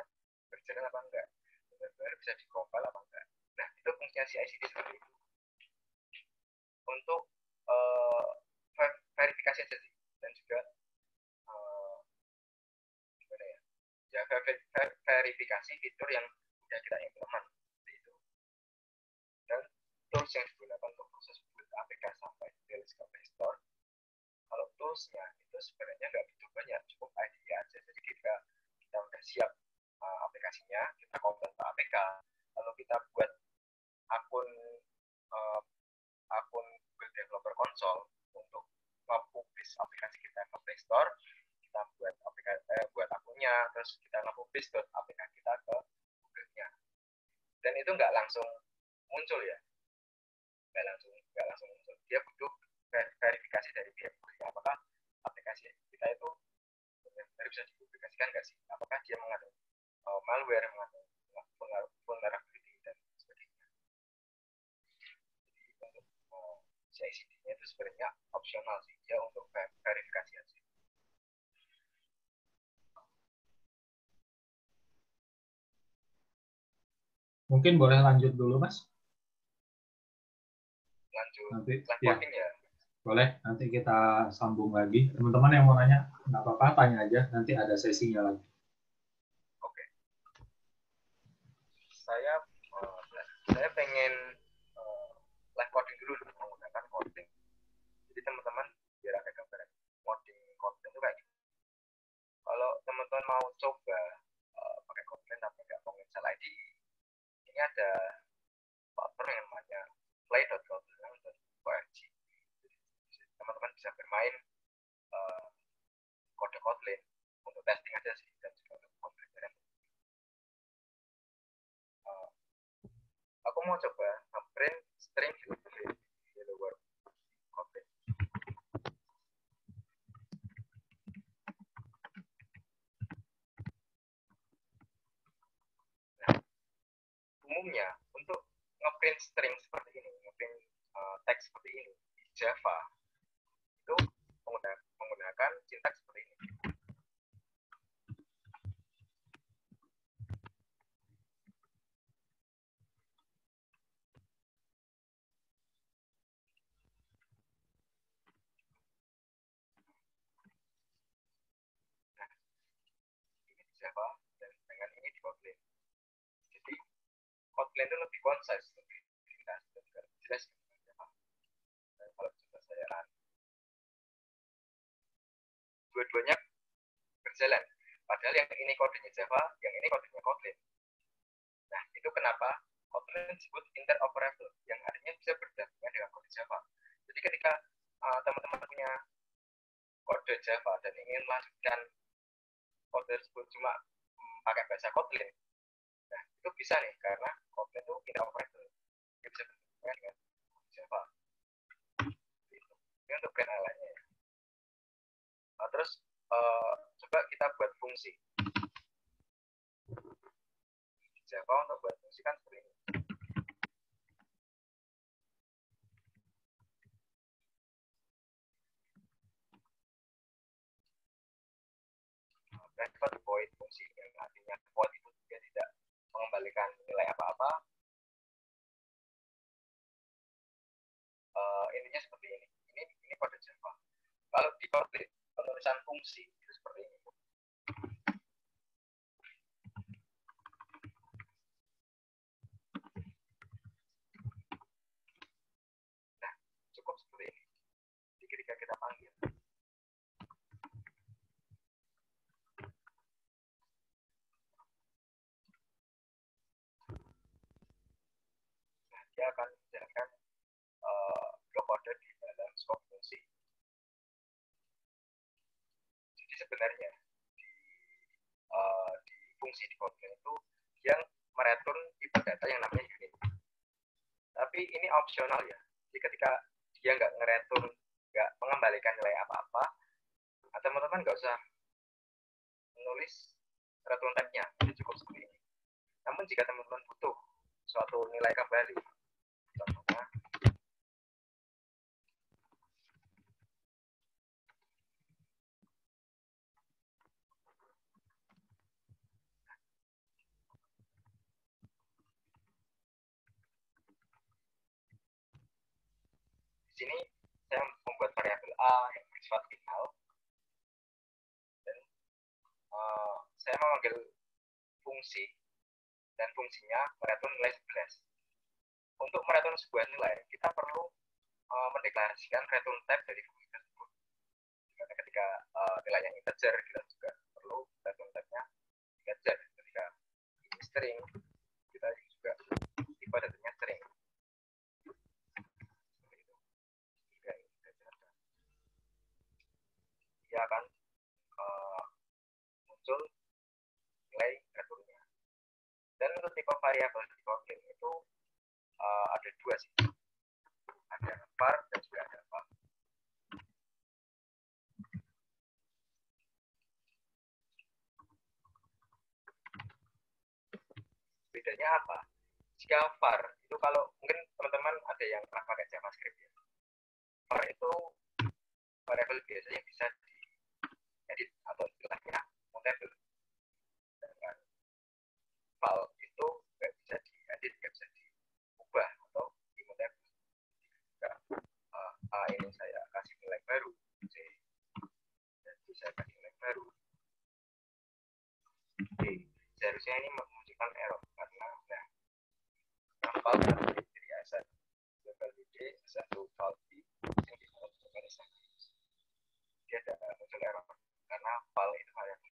berjalan apa enggak, benar-benar bisa dikompil apa enggak. Nah, itu fungsinya CI/CD seperti itu. Untuk verifikasi aja sih, dan juga gimana ya, verifikasi fitur yang sudah kita implement seperti itu. Dan tools yang digunakan untuk proses build APK sampai rilis ke Play Store, kalau toolsnya itu sebenarnya nggak begitu banyak, cukup IDE aja. Jadi kita udah siap aplikasinya, kita kompil ke APK, lalu kita buat akun Google Developer Console untuk nge-publish aplikasi kita ke Play Store. Kita buat akunnya, terus kita nge-publish APK kita ke Google-nya. Dan itu nggak langsung muncul ya, nggak langsung muncul. Dia butuh verifikasi dari pihak Google, apakah aplikasi kita itu benar bisa dipublikasikan nggak sih, apakah dia mengandung malware, mengandung vulnerability, dan sebagainya. Jadi untuk CI/CD-nya itu sebenarnya opsional sih, dia untuk verifikasi aja. Mungkin boleh lanjut dulu, Mas. Lanjut nanti ya. Boleh, nanti kita sambung lagi. Teman-teman yang mau nanya, nggak apa-apa, tanya aja. Nanti ada sesinya lagi. Oke. mau coba pakai Kotlin tapi nggak mau install IDE, ini ada platform yang namanya play.kotlin.org. Teman-teman bisa bermain kode Kotlin untuk testing aja sih, dan juga untuk pembelajaran. Aku mau coba nge-print string di Hello World Kotlin. Nah, umumnya untuk nge-print string seperti ini, nge-print teks seperti ini di Java itu menggunakan sintaks seperti ini. Nah, ini di Java dan dengan ini di Kotlin. Jadi Kotlin itu lebih concise, lebih ringkas dan juga lebih jelas. Dan kalau coba saya run, dua-duanya berjalan. Padahal yang ini kodenya Java, yang ini kodenya Kotlin. Nah, itu kenapa Kotlin disebut interoperable, yang artinya bisa berdampingan dengan kode Java. Jadi ketika teman-teman punya kode Java dan ingin melanjutkan kode tersebut cuma pakai bahasa Kotlin, nah itu bisa nih, karena Kotlin itu interoperable, dia bisa berdampingan dengan kode Java. Ini untuk kenalannya ya. Terus coba kita buat fungsi Java. Untuk buat fungsi kan seperti ini. Private void fungsi, yang artinya void itu dia tidak mengembalikan nilai apa-apa. Intinya seperti ini. Ini kode Java. Kalau di Kotlin penulisan fungsi itu seperti ini. Nah, cukup seperti ini. Jadi ketika kita panggil, nah, dia akan menjalankan blok kode di dalam skop fungsi. Jadi sebenarnya di fungsi di Kotlin itu yang mereturn tipe data yang namanya unit. Tapi ini opsional ya. Jadi ketika dia nggak ngereturn, nggak mengembalikan nilai apa-apa, teman-teman nggak usah menulis return type-nya, jadi cukup seperti ini. Namun jika teman-teman butuh suatu nilai kembali, contohnya di sini saya membuat variabel A yang bersifat final, dan saya memanggil fungsi, dan fungsinya mereturn nilai 11. Untuk mereturn sebuah nilai, kita perlu mendeklarasikan return type dari fungsi tersebut. Ketika nilainya integer, kita juga perlu return type-nya integer. Ketika ini string, kita juga tipe datanya string. Dia akan muncul nilai returnnya. Dan untuk tipe variabel di Kotlin itu ada dua sih. Ada var dan juga ada val. Bedanya apa? Jika var itu, kalau mungkin teman-teman ada yang pernah pakai JavaScript ya. Var itu variabel biasa yang bisa diedit atau istilahnya mutable. Dengan val itu nggak bisa diedit, nggak bisa diubah atau immutable. Jika A ini saya kasih nilai baru, C, dan B saya kasih nilai baru, D, seharusnya ini menunjukkan error karena val dari asal level D satu val B yang dia ada muncul error karena val itu variabel.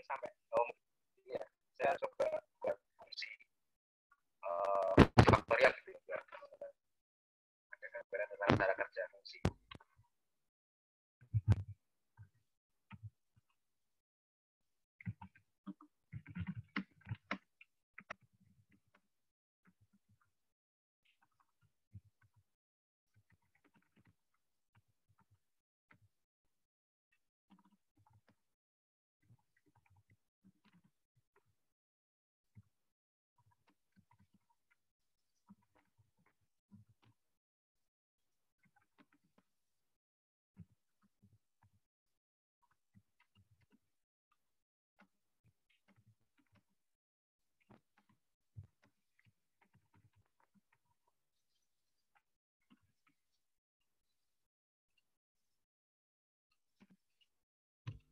sampai ini ya, saya coba buat fungsi faktorial gitu ya, ada gambaran tentang cara kerja fungsi.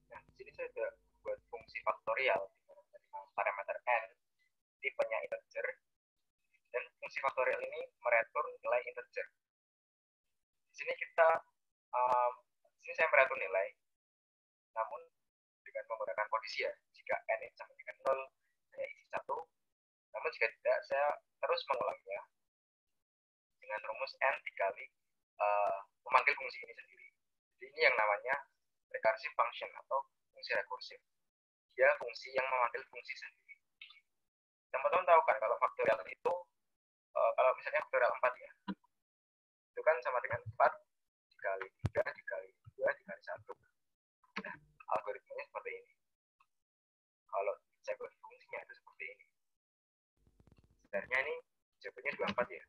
Nah, di sini saya sudah buat fungsi faktorial parameter n tipenya integer, dan fungsi faktorial ini meretur nilai integer. Di sini di sini saya meretur nilai, namun dengan menggunakan kondisi ya, jika n ini sama dengan 0, saya isi 1, namun jika tidak, saya terus mengulangnya dengan rumus n dikali memanggil fungsi ini sendiri. Jadi ini yang namanya recursive function atau fungsi rekursif. Dia fungsi yang memanggil fungsi sendiri. Teman-teman tahu kan kalau faktorial itu, kalau misalnya faktorial 4 ya, itu kan sama dengan 4 dikali 3 dikali 2 dikali 1. Nah, algoritmanya seperti ini. Kalau dicabut fungsinya itu seperti ini. Sebenarnya ini jawabannya 24 ya.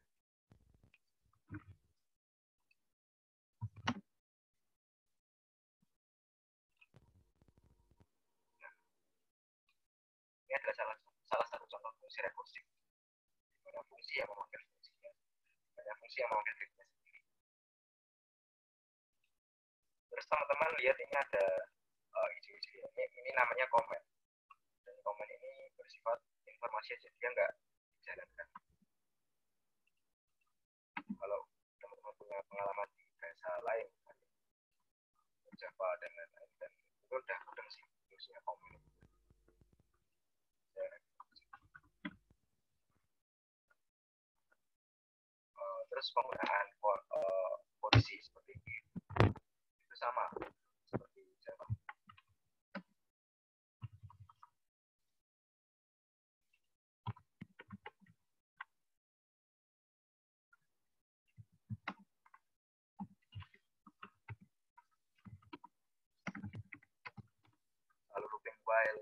Nah, ini adalah salah satu contoh fungsi rekursif. Di mana fungsi yang memanggil fungsinya, banyak fungsi yang memanggil fungsinya sendiri. Terus teman-teman lihat ini ada hijau-hijau ya. Ini namanya komen. Dan komen ini bersifat informasi aja, dia nggak dijalankan. Kalau teman-teman punya pengalaman di bahasa lain, Java dan lain-lain, dan itu udah sih fungsinya komen. Terus penggunaan kondisi seperti ini itu sama seperti Java. Lalu looping while,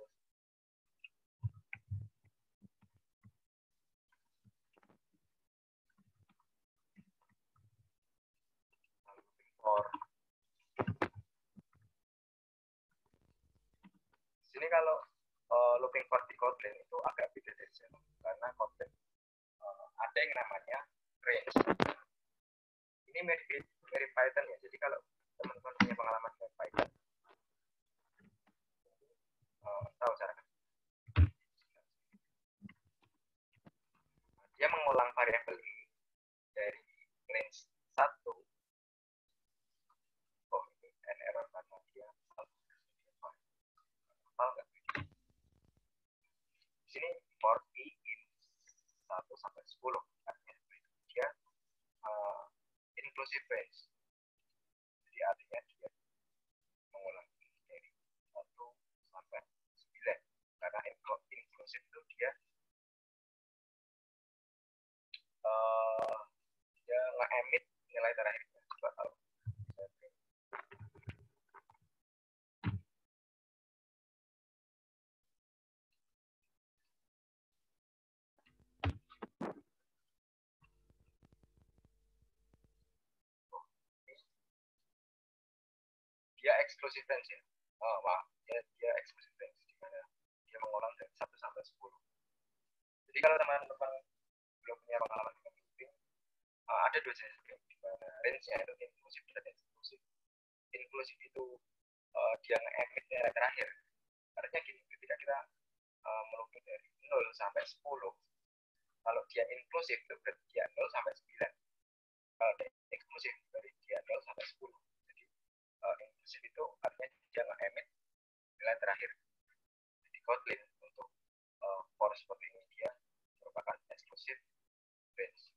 lalu looping for. Di sini kalau looping for di Kotlin itu agak beda dari Java, karena Kotlin ada yang namanya range. Ini mirip Python ya, jadi kalau teman-teman punya pengalaman dengan Python, tahu cara. Dia mengulang variabel ini dari range 1. Oh, ini an error karena dia di sini for i in 1 sampai 10, artinya dia inclusive range. Jadi artinya dia mengulang dari 1 sampai 9, karena inclusive itu dia nge-emit nilai terakhirnya. Coba tahu. Dia exclusive range ya. Maaf, dia exclusive range, di mana dia mengulang dari 1 sampai 10. Jadi kalau teman-teman belum punya pengalaman dengan looping, ada dua jenis looping, di mana range-nya itu inclusive dan exclusive. Inclusive itu dia nge-emit nilai terakhir. Artinya gini, ketika kita melooping dari 0 sampai 10, kalau dia inclusive itu berarti dia 0 sampai 9. Kalau dia exclusive dari dia 0 sampai 10. Jadi inclusive itu artinya dia nge-emit nilai terakhir. Jadi Kotlin untuk course Kotlin Media merupakan eksklusif branch.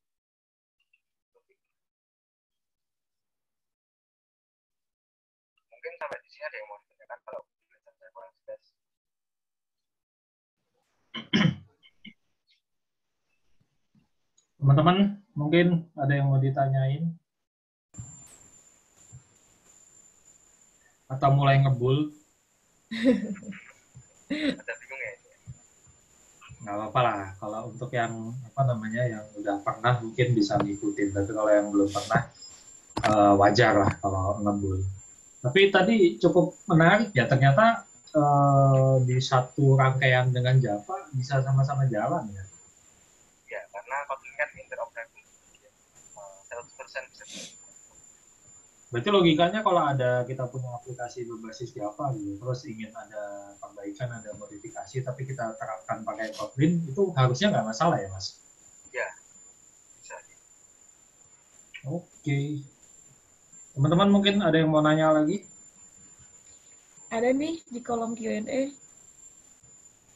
Mungkin sampai di sini ada yang mau ditanyakan kalau saya kurang jelas. Teman-teman, mungkin ada yang mau ditanyain? Atau mulai ngebul? Ada bingung ya? Nggak apa-apa lah. Kalau untuk yang yang udah pernah mungkin bisa ngikutin. Tapi kalau yang belum pernah, wajar lah kalau ngebul. Tapi tadi cukup menarik ya. Ternyata di satu rangkaian dengan Java bisa sama-sama jalan ya. Ya, karena Kotlin kan interoperable. 100% bisa. Berarti logikanya kalau ada kita punya aplikasi berbasis Java gitu, terus ingin ada perbaikan, ada modifikasi, tapi kita terapkan pakai Kotlin, itu harusnya nggak masalah ya, Mas? Ya, bisa. Oke. Teman-teman mungkin ada yang mau nanya lagi? Ada nih di kolom Q&A.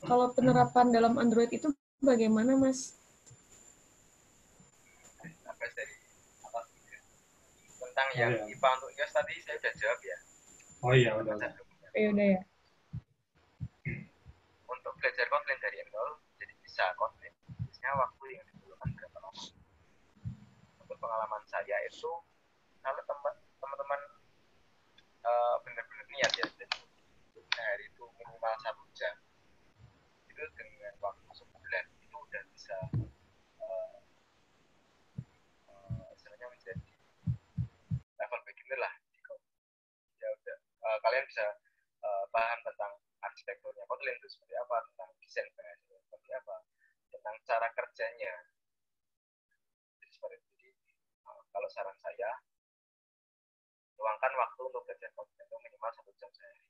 Kalau penerapan dalam Android itu bagaimana, Mas? Apa dari atas tentang yang IPA untuk iOS tadi saya sudah jawab ya. Oh iya, udah. Udah ya. Untuk belajar Kotlin dari nol, jadi bisa Kotlin. Biasanya waktu yang diperlukan berapa lama? Untuk pengalaman saya itu, kalau teman-teman benar-benar niat ya, jadi sehari itu minimal 1 jam, itu dengan waktu sebulan itu udah bisa istilahnya menjadi level beginner lah. Ya udah, kalian bisa paham tentang arsitekturnya Kotlin itu seperti apa, tentang desain bahasanya seperti apa, tentang cara kerjanya. Jadi seperti itu. Jadi, kalau saran saya, luangkan waktu untuk belajar Kotlin itu minimal 1 jam sehari.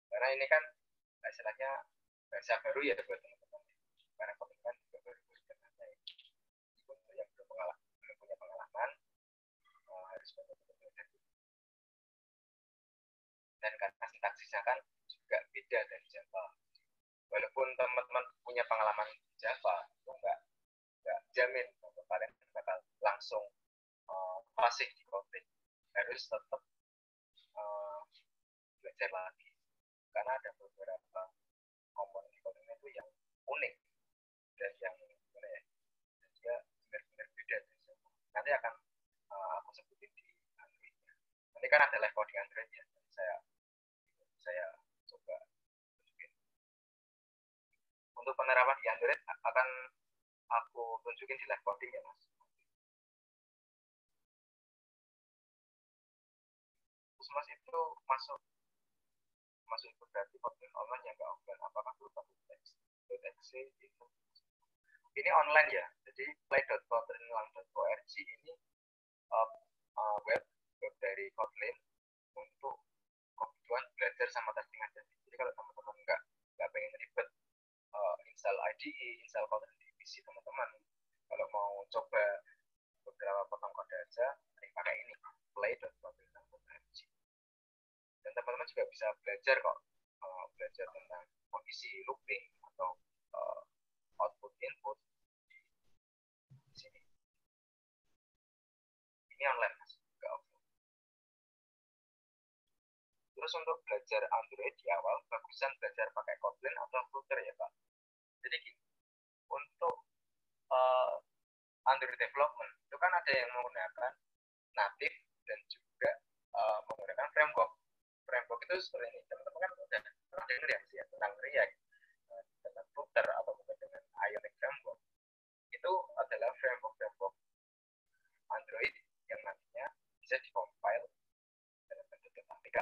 Karena ini kan istilahnya bahasa baru ya buat teman-teman. Karena Kotlin kan juga baru sebenarnya. Untuk yang belum punya pengalaman, harus benar-benar belajar. Dan karena sintaksisnya kan juga beda dari Java. Walaupun teman-teman punya pengalaman Java, itu nggak jamin bahwa kalian bakal langsung fasih di Kotlin. Harus tetap belajar lagi. Karena ada beberapa komponen di Kotlin itu yang unik dan yang gimana ya, dia benar-benar beda dari Java. Nanti akan aku sebutin di Android. Nanti kan ada live coding Android ya. Saya coba tunjukin. Untuk penerapan di Android akan aku tunjukin di live coding ya, Mas. Terus Mas itu masuk itu berarti Kotlin online ya, nggak offline. Apakah berupa .exe itu? Ini online ya. Jadi play.kotlinlang.org ini web dari Kotlin untuk kebutuhan belajar sama testing aja. Jadi kalau teman-teman nggak pengen ribet install IDE, install Kotlin di PC teman-teman, kalau mau coba beberapa potong kode aja, pakai ini play.kotlinlang.org. Dan teman-teman juga bisa belajar kok, belajar tentang kondisi looping atau output input di sini. Ini online Mas, nggak offline. Terus untuk belajar Android di awal, bagusan belajar pakai Kotlin atau Flutter ya Pak. Jadi gini, untuk Android development itu kan ada yang menggunakan native dan juga menggunakan framework. Framework itu seperti ini, teman-teman kan udah pernah dengar ya tentang React, tentang Flutter atau mungkin dengan Ionic framework. Itu adalah framework Android yang nantinya bisa dikompil dalam bentuk APK.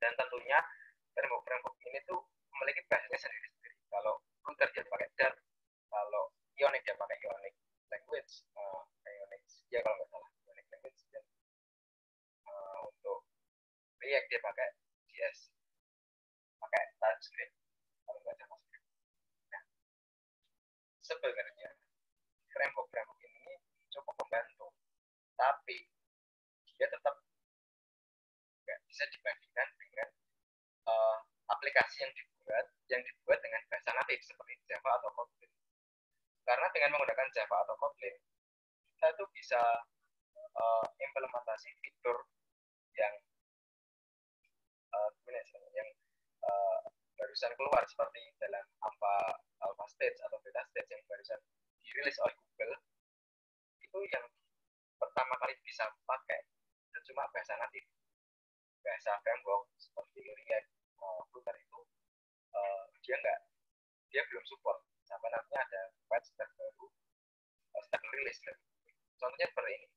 Dan tentunya framework ini tuh memiliki bahasanya sendiri-sendiri. Kalau Flutter dia pakai Dart, kalau Ionic dia pakai Ionic language, Ionic ya kalau nggak salah Ionic language, dan untuk React dia pakai JS, pakai TypeScript kalau nggak JavaScript. Nah, sebenarnya framework ini cukup membantu, tapi dia tetap nggak bisa dibandingkan dengan aplikasi aplikasi yang dibuat dengan bahasa natif seperti Java atau Kotlin. Karena dengan menggunakan Java atau Kotlin, kita tuh bisa implementasi fitur yang yang barusan keluar seperti dalam alpha stage atau beta stage yang barusan dirilis oleh Google. Itu yang pertama kali bisa pakai itu cuma bahasa natif, bahasa framework seperti React, Flutter itu dia belum support sampai nantinya ada patch terbaru, stack release. Contohnya seperti ini,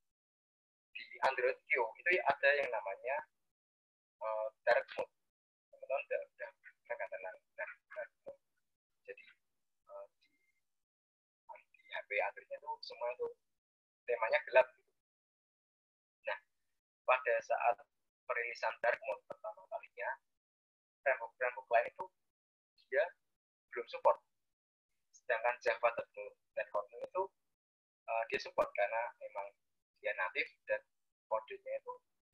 di Android Q itu ada yang namanya dark mode. Teman-teman udah pernah tentang dark mode. Jadi di HP Androidnya itu semua itu temanya gelap. Nah, pada saat perilisan dark mode pertama kalinya, framework lain itu dia belum support. Sedangkan Java dan Kotlin itu dia support karena memang dia natif dan kodenya itu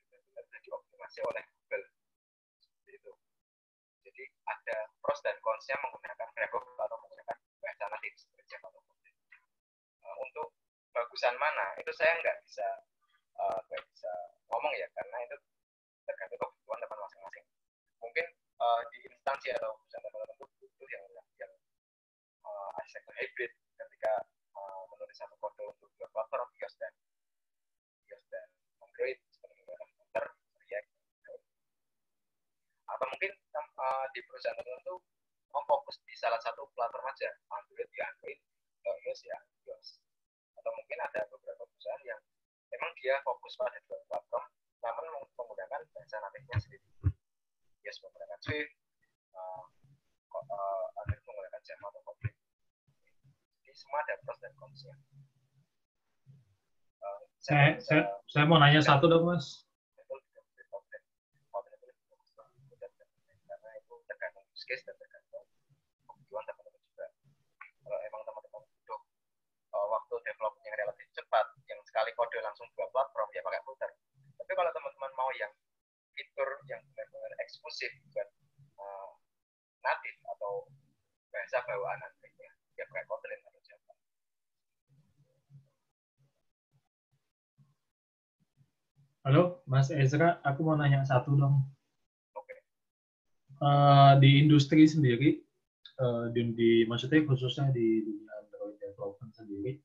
benar-benar sudah dioptimasi oleh Google. Seperti itu. Jadi ada pros dan cons-nya menggunakan framework atau menggunakan bahasa natif seperti Java atau Kotlin. Untuk bagusan mana itu saya nggak bisa ngomong ya, karena itu tergantung kebutuhan teman masing-masing. Mungkin di instansi atau perusahaan teman-teman itu butuh yang arsitektur hybrid ketika menulis satu kode untuk dua platform iOS dan Android seperti Flutter, React, atau mungkin di perusahaan tertentu mau fokus di salah satu platform aja, Android ya Android, iOS ya iOS. Atau mungkin ada beberapa perusahaan yang memang dia fokus pada dua platform, namun menggunakan bahasa natifnya sendiri. iOS menggunakan Swift, Android menggunakan Java atau Kotlin. Jadi semua ada pros dan cons-nya. Saya mau nanya satu dong, Mas. Karena itu tergantung use case dan tergantung kebutuhan teman-teman juga. Kalau emang teman-teman butuh waktu development yang relatif cepat, yang sekali kode langsung dua platform, ya pakai Flutter. Tapi kalau teman-teman mau yang fitur yang benar-benar eksklusif buat natif atau bahasa bawaan Androidnya, ya pakai Kotlin atau Java. Halo, Mas Ezra, aku mau nanya satu dong. Oke. Di industri sendiri, maksudnya khususnya di dunia Android development sendiri,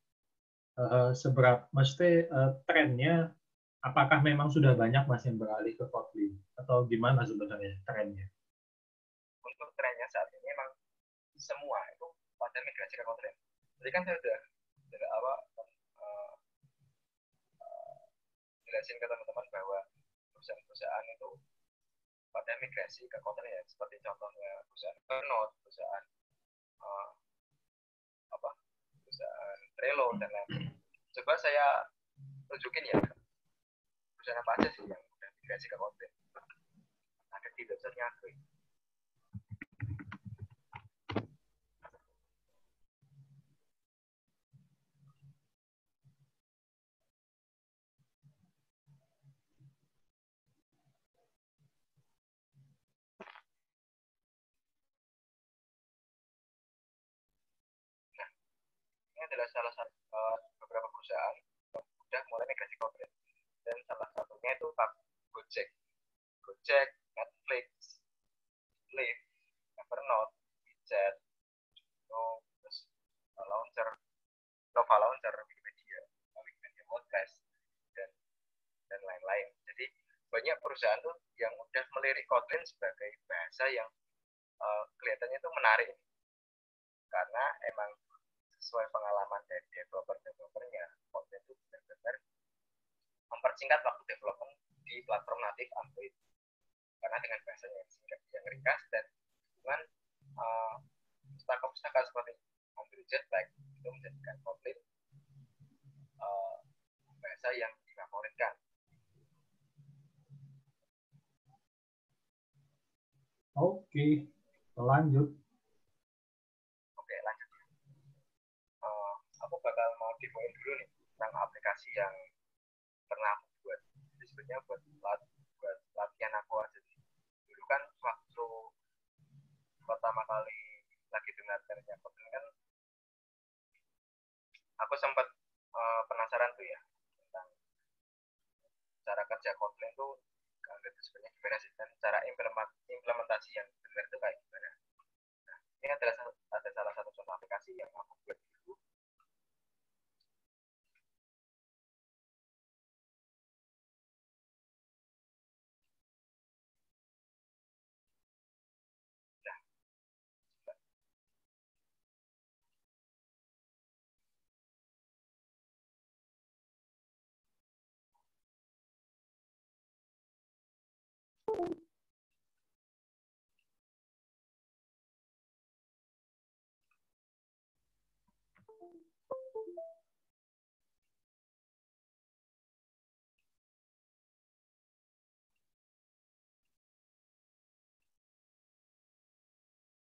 maksudnya trennya, apakah memang sudah banyak Mas yang beralih ke Kotlin atau gimana sebenarnya trennya? Untuk trennya saat ini memang semua itu pada migrasi ke Kotlin. Jadi kan saya udah dari awal jelasin ke teman-teman bahwa perusahaan-perusahaan itu pada migrasi ke Kotlin ya, seperti contohnya perusahaan Evernote, perusahaan perusahaan Trello dan lain-lain. Coba saya tunjukin ya perusahaan apa aja sih yang udah migrasi ke Kotlin. Ada di website-nya Android. Ini adalah salah satu beberapa perusahaan yang sudah mulai migrasi Kotlin, dan salah satunya itu Gojek, Netflix, Lyft, Evernote, WeChat, terus Nova Launcher, Wikipedia WordPress, dan lain-lain. Jadi banyak perusahaan tuh yang udah melirik Kotlin sebagai bahasa yang kelihatannya itu menarik, karena emang sesuai pengalaman dari developernya, Kotlin itu benar-benar mempersingkat waktu development di platform natif Android, karena dengan bahasanya yang singkat, yang ringkas, dan dengan pustaka-pustaka seperti Android Jetpack itu menjadikan Kotlin bahasa yang difavoritkan. Oke, lanjut. Oke, lanjut. Aku bakal mau demoin dulu nih tentang aplikasi yang pernah aku buat. Jadi sebenarnya buat latihan aku aja sih. Dulu kan waktu itu kayak gimana. Nah, ini adalah ada salah satu contoh aplikasi yang aku buat dulu.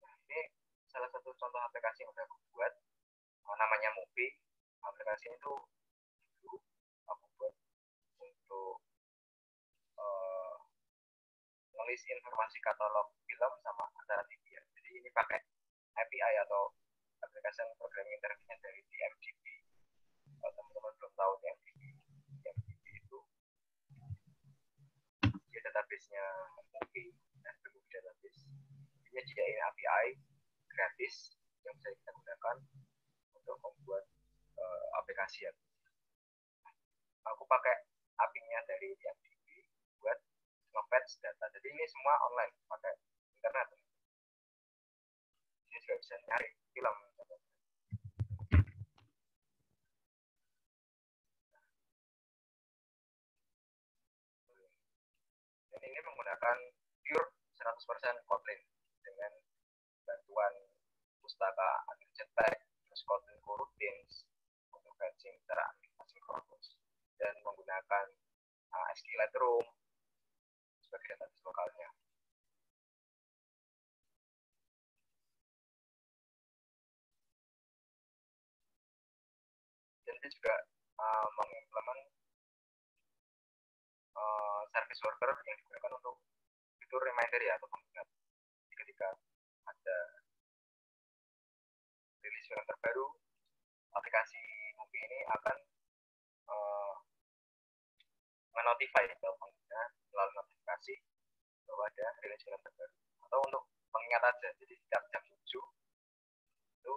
Nah, ini salah satu contoh aplikasi yang udah aku buat, namanya Movie. Aplikasi itu dulu aku buat untuk nulis informasi katalog film sama acara TV ya. Jadi ini pakai API atau aplikasi programming interface dari IMDb. Kalau teman-teman belum tahu IMDb itu dia database-nya movie dan movie database. Dia nyediain API gratis yang bisa kita gunakan untuk membuat aplikasi ya. Aku pakai API-nya dari IMDb buat nge-fetch data. Jadi ini semua online pakai internet. Ini juga bisa nyari film. Dan ini menggunakan pure 100% Kotlin dengan bantuan pustaka Unreachable, terus Kotlin Coroutines untuk fetching secara asinkronus dan menggunakan SQLite Room sebagai database lokalnya. Dan dia juga mengimplement service worker yang digunakan untuk fitur reminder ya atau pengingat. Ketika ada rilis film terbaru, aplikasi Movie ini akan menotify atau pengguna melalui notifikasi bahwa ada rilis film terbaru atau untuk pengingat aja. Jadi setiap jam 7 itu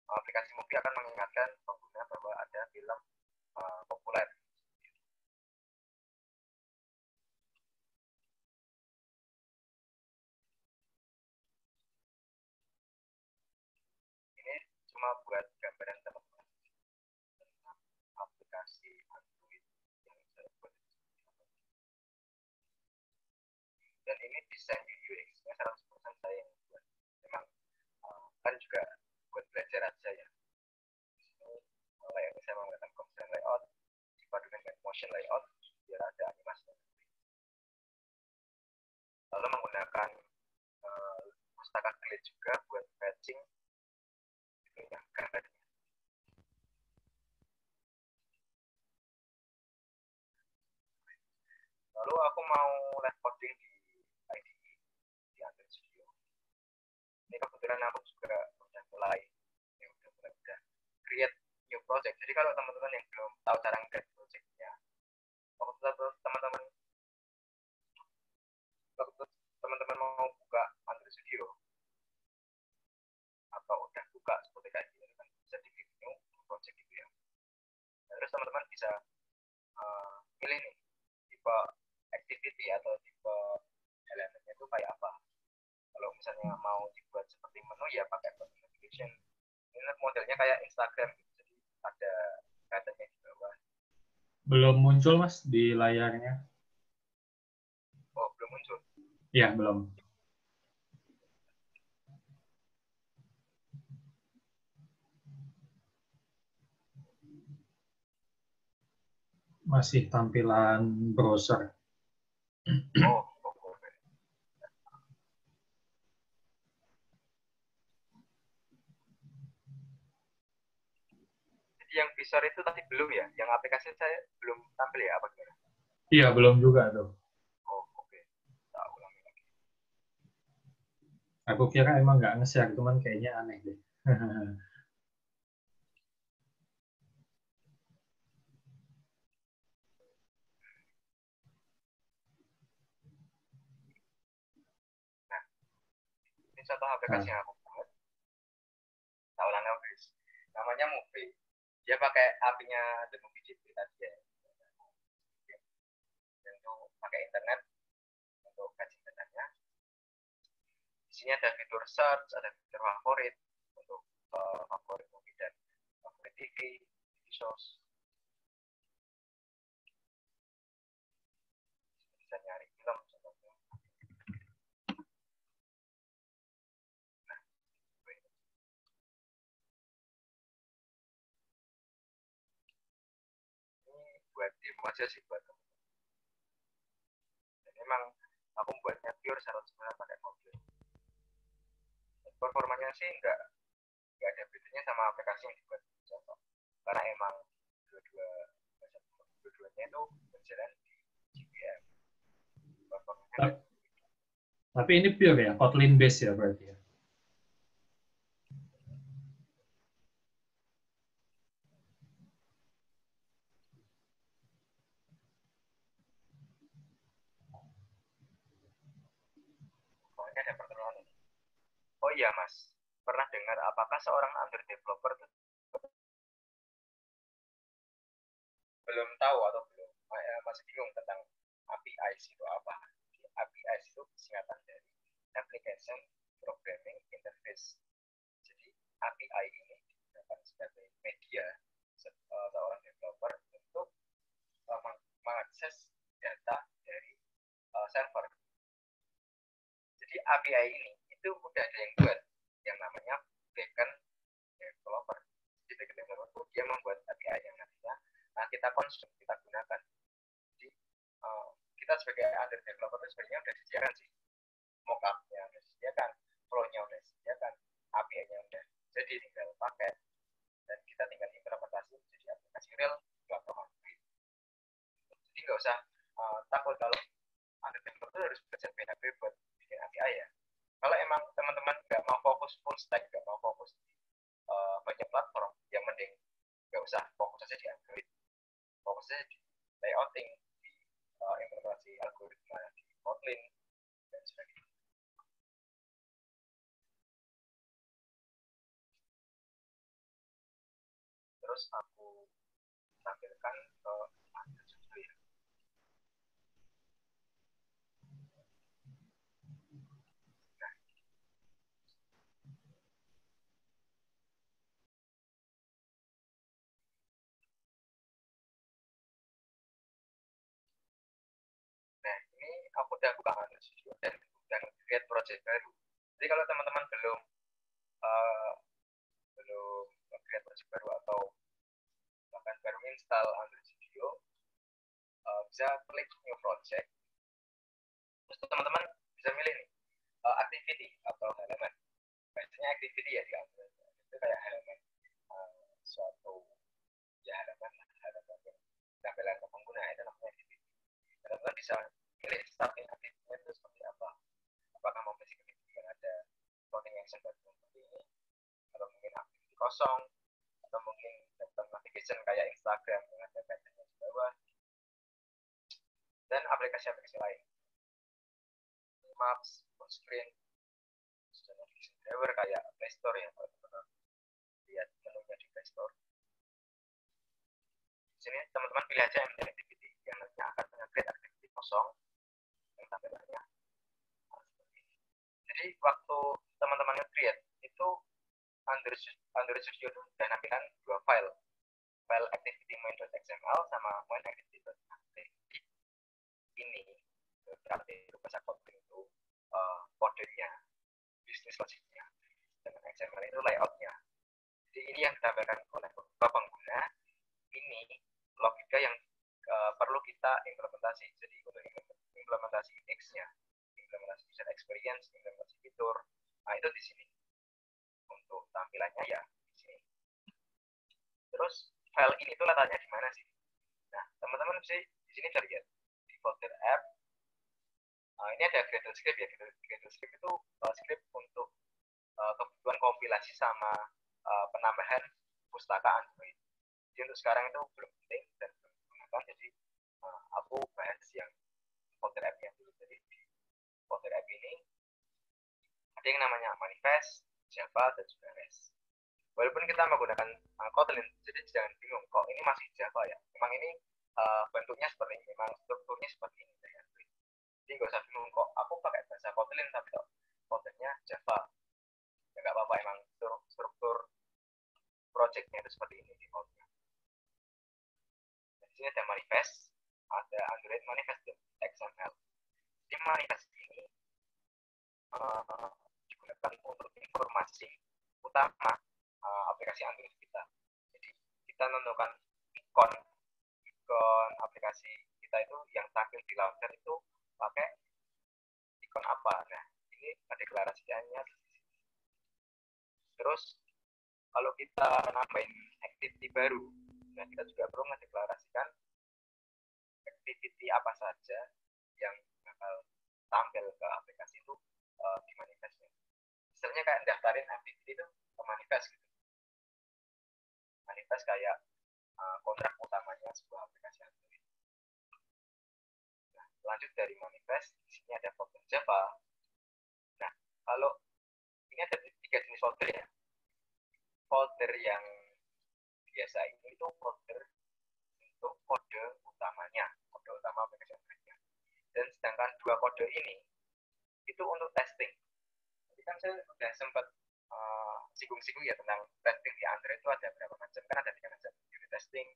aplikasi Movie akan mengingatkan pengguna bahwa ada film populer. Ini cuma buat gambaran teman-teman tentang aplikasi Android yang saya buat. Dan ini desain UX-nya 100% saya yang buat. Memang kan juga buat belajar aja ya. Saya menggunakan component layout dipadukan dengan motion layout biar ada animasi. Lalu menggunakan pustaka Glade juga buat fetching gambarnya. Lalu aku mau live coding di IDE di Android Studio. Ini kebetulan aku juga udah mulai create new project. Jadi kalau teman-teman yang belum tahu cara nge-create projectnya, waktu teman-teman mau buka Android Studio atau udah buka seperti kayak gini kan bisa di new project gitu ya. Terus teman-teman bisa pilih nih tipe activity atau tipe elemennya itu kayak apa. Kalau misalnya mau dibuat seperti menu ya pakai button notification. Ini modelnya kayak Instagram gitu. Jadi ada buttonnya di bawah. Belum muncul Mas di layarnya. Oh, belum muncul. Iya, belum. Masih tampilan browser. Oh, okay. Jadi yang visor itu tadi belum ya? Yang aplikasi saya belum tampil ya? Apa gimana? Iya, belum juga tuh. Oh, oke. Okay. Kita ulangi lagi. Aku kira emang nggak nge-share, cuman kayaknya aneh deh. contoh aplikasi yang aku buat. Tak ulang guys. Namanya Movie. Dia pakai API-nya The Movie GP tadi ya. Tentu pakai internet untuk kaji datanya. Di sini ada fitur search, ada fitur favorit untuk favorit movie dan favorit TV shows. Bisa nyari film contohnya. Nah, ini buat demo aja sih buat kamu. Dan memang aku buatnya pure 100% pakai mobil. Performanya sih nggak ada bedanya sama aplikasi yang dibuat contoh. Karena emang dua-duanya itu berjalan di GPM. Tapi ini pure ya, Kotlin base ya berarti ya. Ini ada pertanyaan ini. Oh iya Mas, pernah dengar apakah seorang Android developer itu belum tahu atau belum masih bingung tentang API itu apa? API itu singkatan dari Application Programming Interface. Jadi API ini digunakan sebagai media seorang developer untuk mengakses data dari server. Jadi API ini itu udah ada yang buat yang namanya backend developer. Jadi backend developer itu dia membuat API yang nantinya kita konsum, kita gunakan. Jadi kita sebagai Android developer itu sebenarnya udah disediakan sih, mockup-nya udah disediakan, flow-nya udah disediakan, API-nya udah, jadi tinggal pakai dan kita tinggal implementasi jadi aplikasi real, nggak perlu duit. Jadi nggak usah takut kalau Android developer itu harus belajar PHP buat bikin API ya. Kalau emang teman-teman nggak mau fokus full stack, nggak mau fokus di banyak platform, yang mending nggak usah fokus aja di Android, fokus aja di layouting, di implementasi algoritma di Kotlin dan sebagainya. Terus aku tampilkan ke Android Studio ya. Nah, ini aku udah buka Android Studio dan create project baru. Jadi kalau teman-teman belum create project baru atau bahkan baru install Android Studio, bisa klik new project. Terus teman-teman bisa milih nih activity atau halaman. Biasanya activity ya di Android itu kayak halaman suatu ya halaman yang tampilan ke pengguna itu namanya activity. Teman-teman bisa pilih starting activity itu seperti apa. Apakah mau basic activity yang ada coding action seperti ini, atau mungkin activity kosong, atau mungkin tentang navigation kayak Instagram yang ada pattern-nya di bawah, dan aplikasi-aplikasi lain. Maps, full screen, dan navigation driver kayak Play Store yang teman-teman lihat menunya di Play Store. Di sini teman-teman pilih aja yang menjadi activity yang nantinya akan meng-create activity kosong yang tampilannya seperti ini. Jadi waktu teman-teman nge-create itu Android Studio itu sudah nampilkan dua file activity main.xml sama main activity.php. Ini berarti itu bahasa Kotlin itu kodenya, bisnis logiknya, dengan XML itu layoutnya. Jadi ini yang ditampilkan oleh pengguna, ini logika yang perlu kita implementasi. Jadi untuk implementasi X-nya, implementasi user experience, implementasi fitur, nah itu di sini. Untuk tampilannya ya di sini. Terus file ini tuh letaknya di mana sih? Nah, teman-teman bisa di sini bisa lihat di folder app. Ini ada Gradle script ya. Gradle script itu script untuk kebutuhan kompilasi sama penambahan pustaka Android. Jadi untuk sekarang itu belum penting dan belum digunakan. Jadi aku bahas yang folder app-nya dulu. Jadi di folder app ini ada yang namanya manifest, Java, dan juga REST. Walaupun kita menggunakan Kotlin, jadi jangan bingung, kok ini masih Java ya? Memang ini bentuknya seperti ini, memang strukturnya seperti ini. Ya. Jadi nggak usah bingung, kok aku pakai bahasa Kotlin tapi kok Kotlinnya Java. Ya nggak apa-apa, emang struktur projectnya itu seperti ini di Kotlin. Di sini ada manifest, ada Android manifest XML. Di manifest ini digunakan untuk informasi utama aplikasi Android kita. Jadi kita menentukan ikon aplikasi kita itu yang tampil di launcher itu pakai ikon apa. Nah, ini deklarasiannya. Terus kalau kita nambahin activity baru, nah kita juga perlu mendeklarasikan activity apa saja yang bakal tampil ke aplikasi itu di manifestnya. Misalnya kayak daftarin activity itu ke manifest gitu. Manifest kayak kontrak utamanya sebuah aplikasi Android. Nah, lanjut dari manifest, di sini ada folder Java. Nah, kalau ini ada 3 jenis folder ya. Folder yang biasa ini itu folder untuk kode utamanya, kode utama aplikasi Android-nya. Dan sedangkan 2 kode ini itu untuk testing. Jadi kan saya udah sempat singgung-singgung ya tentang testing di Android itu ada berapa macam, kan ada 3 macam, unit testing,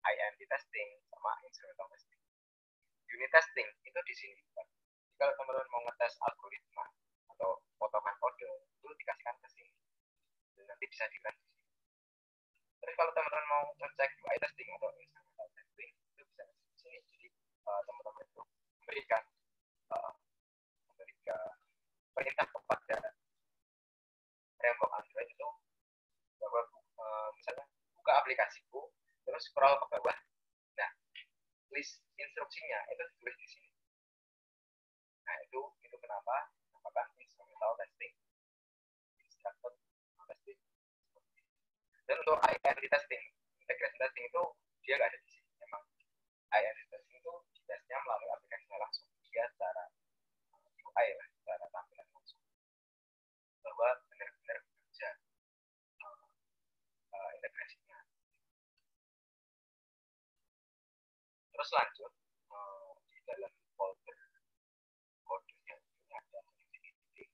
INT testing, sama instrumental testing. Unit testing itu di sini. Jadi kalau teman-teman mau ngetes algoritma atau potongan kode itu dikasihkan ke sini. Dan nanti bisa dilihat di sini. Terus kalau teman-teman mau ngecek UI testing atau instrumental testing itu bisa di sini. Jadi teman-teman itu memberikan perintah kepada framework Android itu bahwa misalnya buka aplikasiku terus scroll ke bawah. Nah, list instruksinya itu ditulis di sini. Nah, itu kenapa namakan instrumental testing, instructor testing. Dan untuk INT testing, integration testing itu dia nggak ada di sini. Memang INT testing itu ditesnya melalui aplikasinya langsung, dia secara UI lah, secara tampilan langsung, bahwa benar-benar bekerja integrasinya. Terus lanjut di dalam folder kodenya ini ada activity.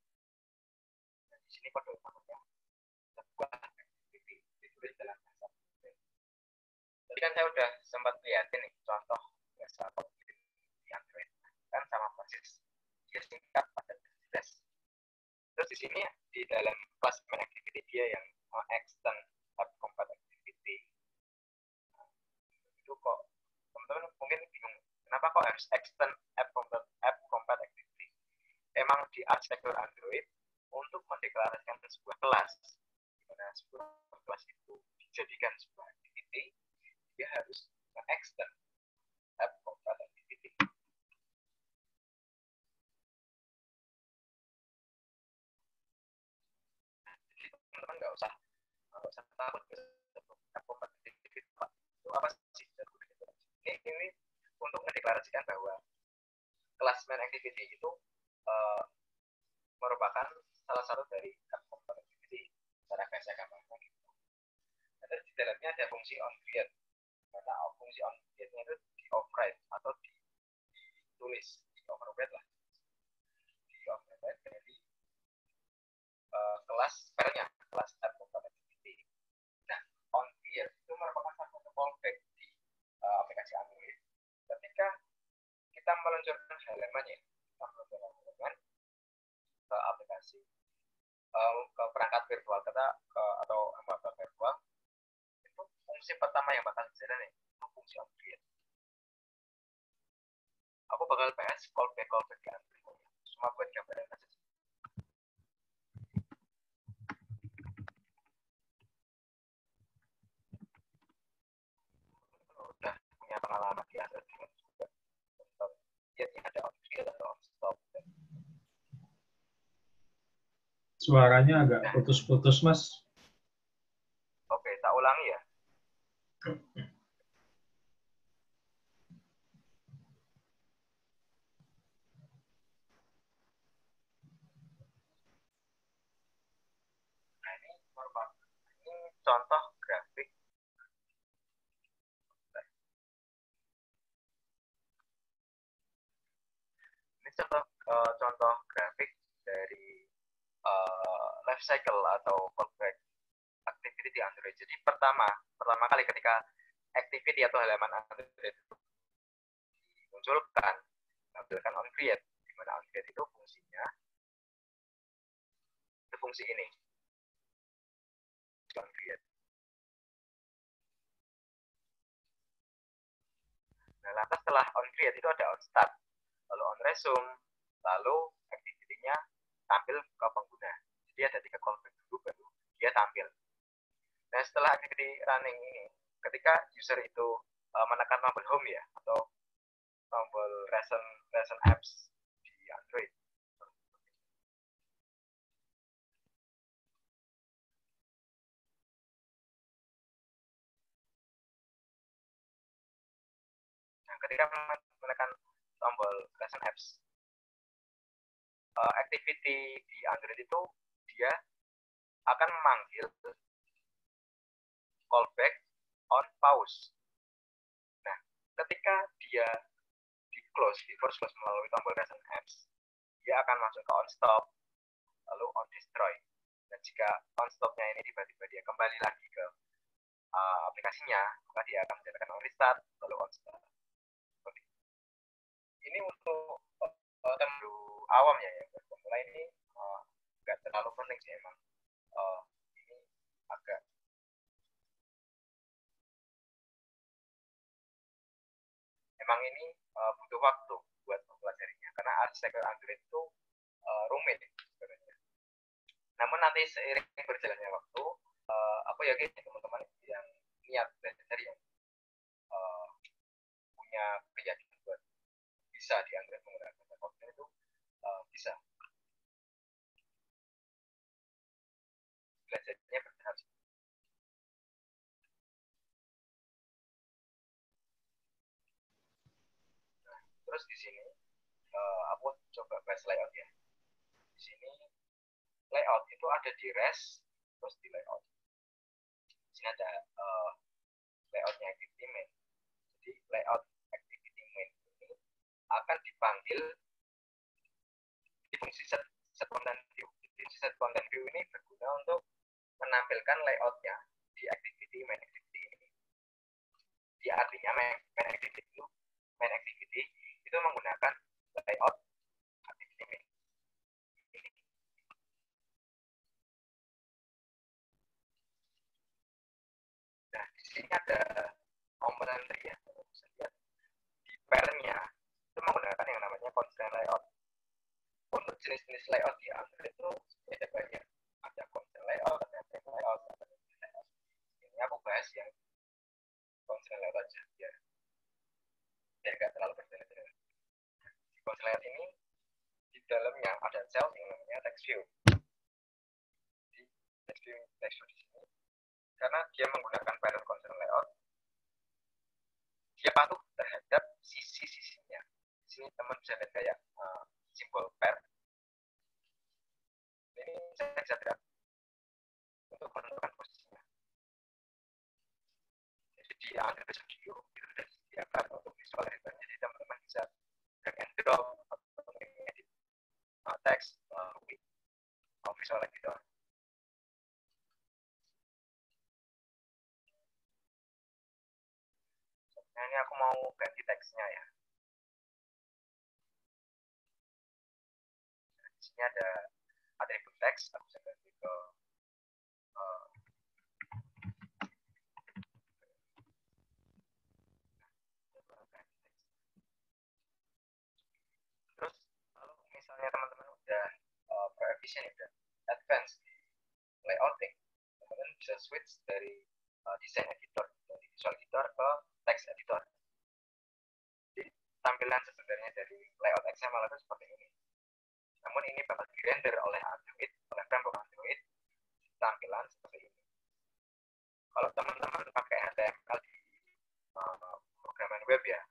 Nah, di sini kode utamanya sebuah activity ditulis dalam bahasa Kotlin. Tadi kan saya udah sempat lihatin nih contoh bahasa Kotlin di Android kan sama persis. Dia singkat pada jelas. Terus di sini di dalam kelas main activity dia yang extend app compat activity. Nah, itu kok teman-teman mungkin bingung kenapa kok harus extend app compat activity. Emang di arsitektur Android untuk mendeklarasikan sebuah kelas, di mana sebuah kelas itu dijadikan sebuah activity, dia harus extend app compat activity. Jadi teman-teman nggak usah takut app compat activity itu apa sih? Ini untuk mendeklarasikan bahwa kelas main activity itu merupakan salah satu dari app compat activity secara bahasa gampangnya gitu. Ada di dalamnya ada fungsi onCreate. Karena fungsi onCreate-nya itu di override atau ditulis, di override lah. Di override dari kelas spellnya, kelas app compat activity. Nah, onCreate itu merupakan satu fallback di aplikasi Android. Ketika kita meluncurkan halamannya, ke aplikasi, ke perangkat virtual kita atau emulator virtual, itu fungsi pertama yang bakal jalan itu fungsi onCreate. Aku bakal bahas callback di Android, cuma buat gambaran aja. Udah punya pengalaman di Android juga, lihatnya ada onCreate atau onStop. Suaranya agak putus-putus, Mas. Oke, tak ulangi ya. ini merupakan contoh grafik. Ini contoh grafik dari life cycle atau callback activity di Android. Jadi pertama kali ketika activity atau halaman Android itu dimunculkan, tampilkan on create, di mana on create itu fungsinya itu fungsi ini, on create. Nah, lantas setelah on create itu ada on start, lalu on resume, lalu activity-nya tampil ke pengguna. Jadi ada 3 callback dulu baru dia tampil. Nah, setelah activity running ini, ketika user itu menekan tombol home ya, atau tombol recent apps di Android. Nah, ketika menekan tombol recent apps, activity di Android itu dia akan memanggil callback on pause. Nah, ketika dia di force close melalui tombol recent apps, dia akan masuk ke on stop, lalu on destroy. Dan jika on stopnya ini tiba-tiba dia kembali lagi ke aplikasinya, maka dia akan menjadikan on restart, lalu on start. Ini untuk terlalu awam ya, pemula ini nggak terlalu penting sih emang. Ini agak emang ini butuh waktu buat mempelajarinya karena arsitektur Android itu rumit sebenarnya. Namun nanti seiring berjalannya waktu, aku yakin teman-teman yang niat belajar yang punya keyakinan buat bisa di Android menggunakan software itu bisa belajarnya benar. Nah, terus di sini aku coba bahas layout ya. Di sini layout itu ada di res, terus di layout. Di sini ada layoutnya activity main. Jadi layout activity main ini akan dipanggil di fungsi set content view. Di set content view ini berguna untuk menampilkan layoutnya di activity main activity ini. Di artinya main activity itu menggunakan layout activity main. Nah, di sini ada komponen ya, bisa lihat di pair-nya itu menggunakan yang namanya constraint layout. Untuk jenis-jenis layout di Android itu ada banyak. Ada constraint layout, ada frame layout, ada layout. Ini aku bahas yang constraint layout aja ya. Biar nggak terlalu bertele-tele. Di constraint layout ini di dalamnya ada cell yang namanya text view. Di text view di sini karena dia menggunakan pattern constraint layout, dia patuh terhadap sisi-sisinya. Di sini teman bisa lihat kayak simbol pair. Ini saya bisa lihat untuk menentukan posisinya. Jadi di Android Studio itu sudah disediakan untuk visual editor. Jadi teman-teman bisa drag and drop atau mengedit teks melalui visual editor. Nah, ini aku mau ganti teksnya ya. Nah, di sini ada input teks, aku bisa ganti ke terus kalau misalnya teman-teman udah proficient udah advance di layouting, teman-teman bisa switch dari design editor, dari visual editor ke text editor. Jadi tampilan sebenarnya dari layout XML itu seperti ini. Namun ini bakal di-render oleh Android, oleh framework Android, tampilan seperti ini. Kalau teman-teman pakai HTML di programan web ya,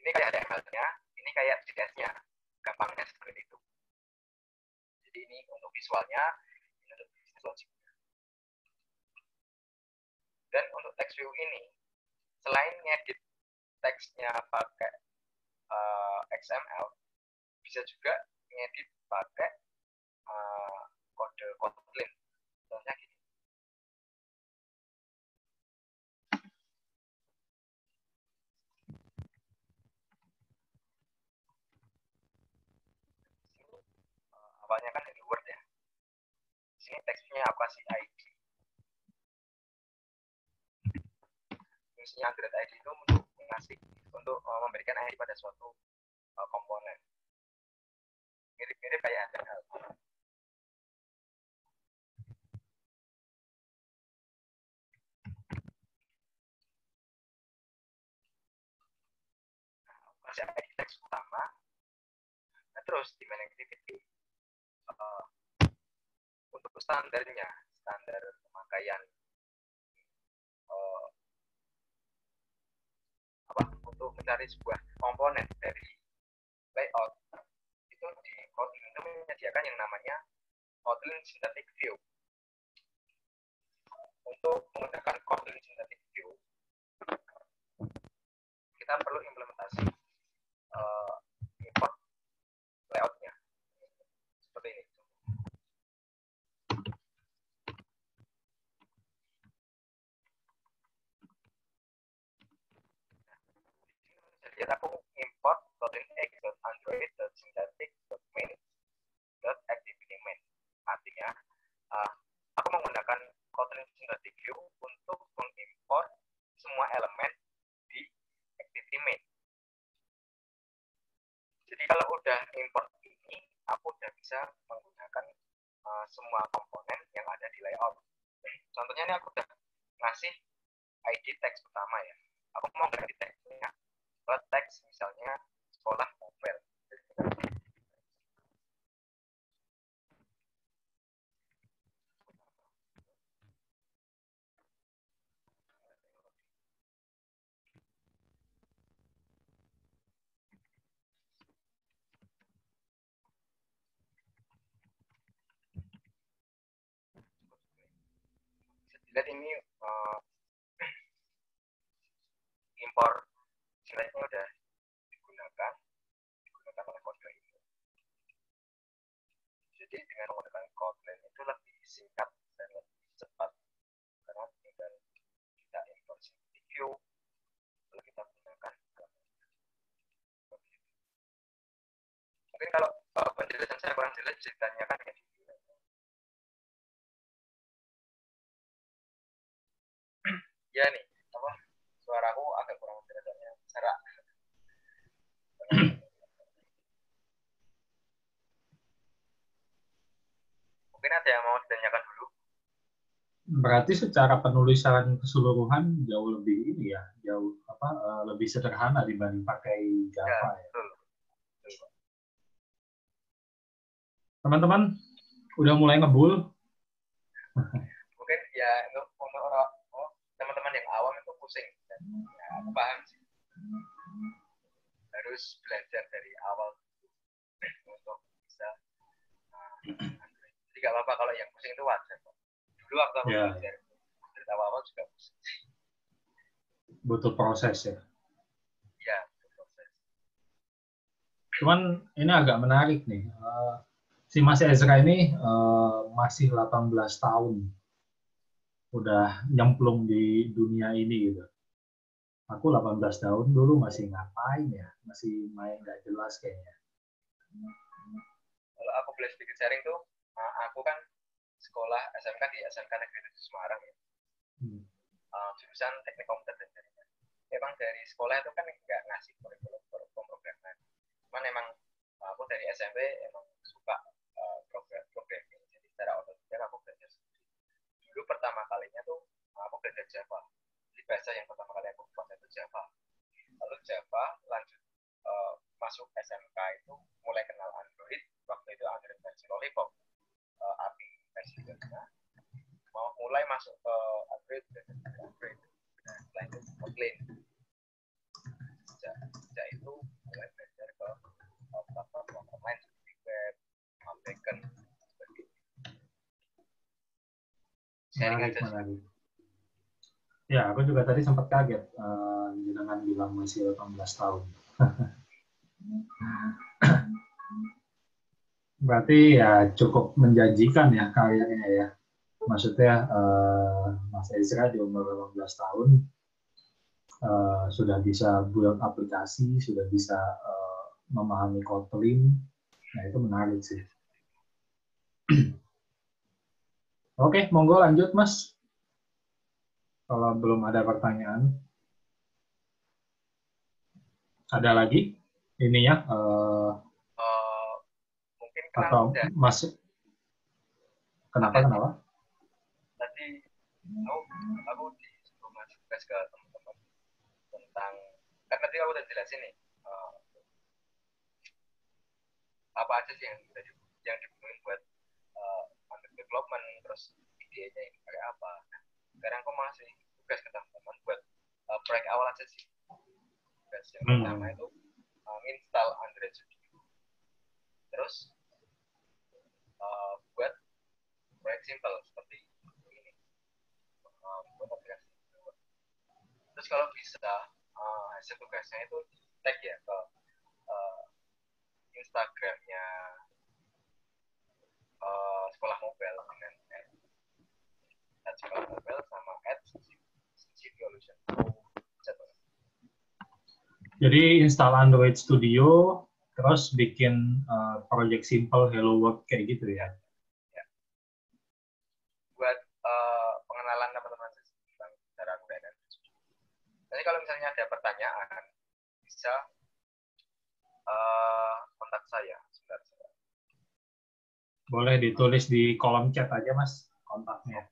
ini kayak HTML-nya, ini kayak JS-nya, gampangnya seperti itu. Jadi ini untuk visualnya, ini untuk business logic. Dan untuk text view ini, selain ngedit teksnya pakai XML, bisa juga ngedit pakai kode Kotlin. Contohnya gini. Awalnya kan hello world ya. Sini teksnya aku kasih ID. Fungsinya Android ID itu untuk memberikan ID pada suatu komponen. Mirip-mirip kayak HTML. Kasih ID teks utama. Nah, terus di main activity untuk standarnya, standar pemakaian untuk mencari sebuah komponen dari layout itu di Kotlin itu menyediakan yang namanya Kotlin Synthetic View. Untuk menggunakan Kotlin Synthetic View, kita perlu implementasi import layoutnya seperti ini. Jadi aku import Kotlin x.android.synthetic.main.activity-main. Artinya aku menggunakan Kotlin Synthetic View untuk mengimport semua elemen di activity main. Jadi kalau udah import ini, aku udah bisa menggunakan semua komponen yang ada di layout. Contohnya ini aku udah ngasih ID teks pertama ya. Aku mau ganti teksnya ke teks misalnya sekolah mobile. Lihat ini import slide-nya udah digunakan oleh Kotlin ini. Jadi dengan menggunakan Kotlin itu lebih singkat dan lebih cepat karena tinggal kita import view lalu kita gunakan. Mungkin kalau penjelasan saya kurang jelas, ditanyakan ya. Ya nih, apa suaraku agak kurang jelasnya serak. Mungkin ada yang mau ditanyakan dulu. Berarti secara penulisan keseluruhan jauh lebih ini ya, jauh lebih sederhana dibanding pakai Java ya. Betul. Teman-teman udah mulai ngebul. Mungkin ya untuk teman-teman yang awam itu pusing. Ya, aku paham sih. Harus belajar dari awal untuk bisa jadi nggak apa-apa kalau yang pusing itu wajar. Dulu waktu aku belajar dari awal juga pusing. Butuh proses ya. Iya, butuh proses. Cuman ini agak menarik nih. Si Mas Ezra ini masih 18 tahun. Udah nyemplung di dunia ini gitu. Aku 18 tahun dulu masih ngapain ya? Masih main nggak jelas kayaknya. Kalau aku boleh sedikit sharing tuh, aku kan sekolah SMK di SMK Negeri 7 Semarang ya. Jurusan Teknik Komputer dan Jaringan. Emang dari sekolah itu kan nggak ngasih kurikulum pemrograman. Cuman emang aku dari SMP emang suka programming. Jadi secara otodidak aku belajar sendiri. Dulu pertama kalinya tuh aku belajar Java. Jadi bahasa yang pertama kali aku kuasai itu Java. Lalu Java lanjut masuk SMK itu mulai kenal Android. Waktu itu Android versi Lollipop, API versi 2. Mau mulai masuk ke Android. Nah, setelah itu Kotlin. Sejak itu mulai belajar ke platform online seperti web, backend, seperti itu. Menarik. Ya, aku juga tadi sempat kaget dengan bilang masih 18 tahun. Berarti ya cukup menjanjikan ya karirnya ya. Maksudnya Mas Ezra di umur 18 tahun sudah bisa build aplikasi, sudah bisa memahami Kotlin. Nah, itu menarik sih. Oke, monggo lanjut Mas. Kalau belum ada pertanyaan. Ada lagi? Ininya Mungin atau kenal Mas kenapa? Tadi aku disuruh ngasih tugas ke teman-teman tentang, kan tadi aku udah jelasin nih apa aja sih yang dibutuhin buat Android development, terus idenya ini kayak apa. Nah, sekarang aku masih tugas ke teman-teman buat proyek awal aja sih. Tugas yang pertama itu install Android Studio, terus buat proyek simple seperti ini, buat aplikasi. Terus kalau bisa hasil tugasnya itu di tag ya ke Instagramnya sekolah mobile dengan sekolah mobile sama @Solution. Jadi install Android Studio, terus bikin project simple Hello World kayak gitu ya? Ya. Buat pengenalan teman-teman tentang cara menggunakan Android Studio. Nanti kalau misalnya ada pertanyaan, bisa kontak saya. Sebentar. Boleh ditulis di kolom chat aja Mas, kontaknya.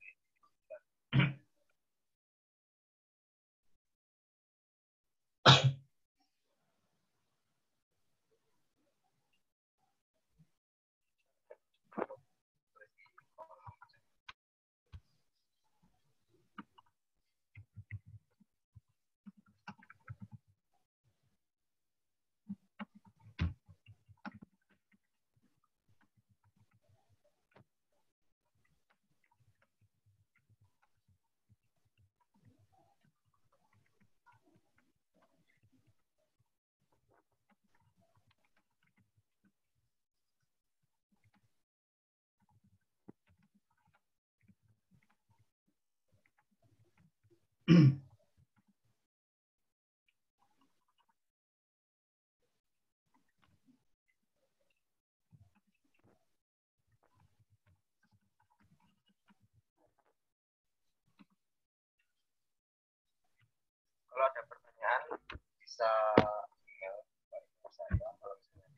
Kalau ada pertanyaan, bisa email ke saya. Kalau misalnya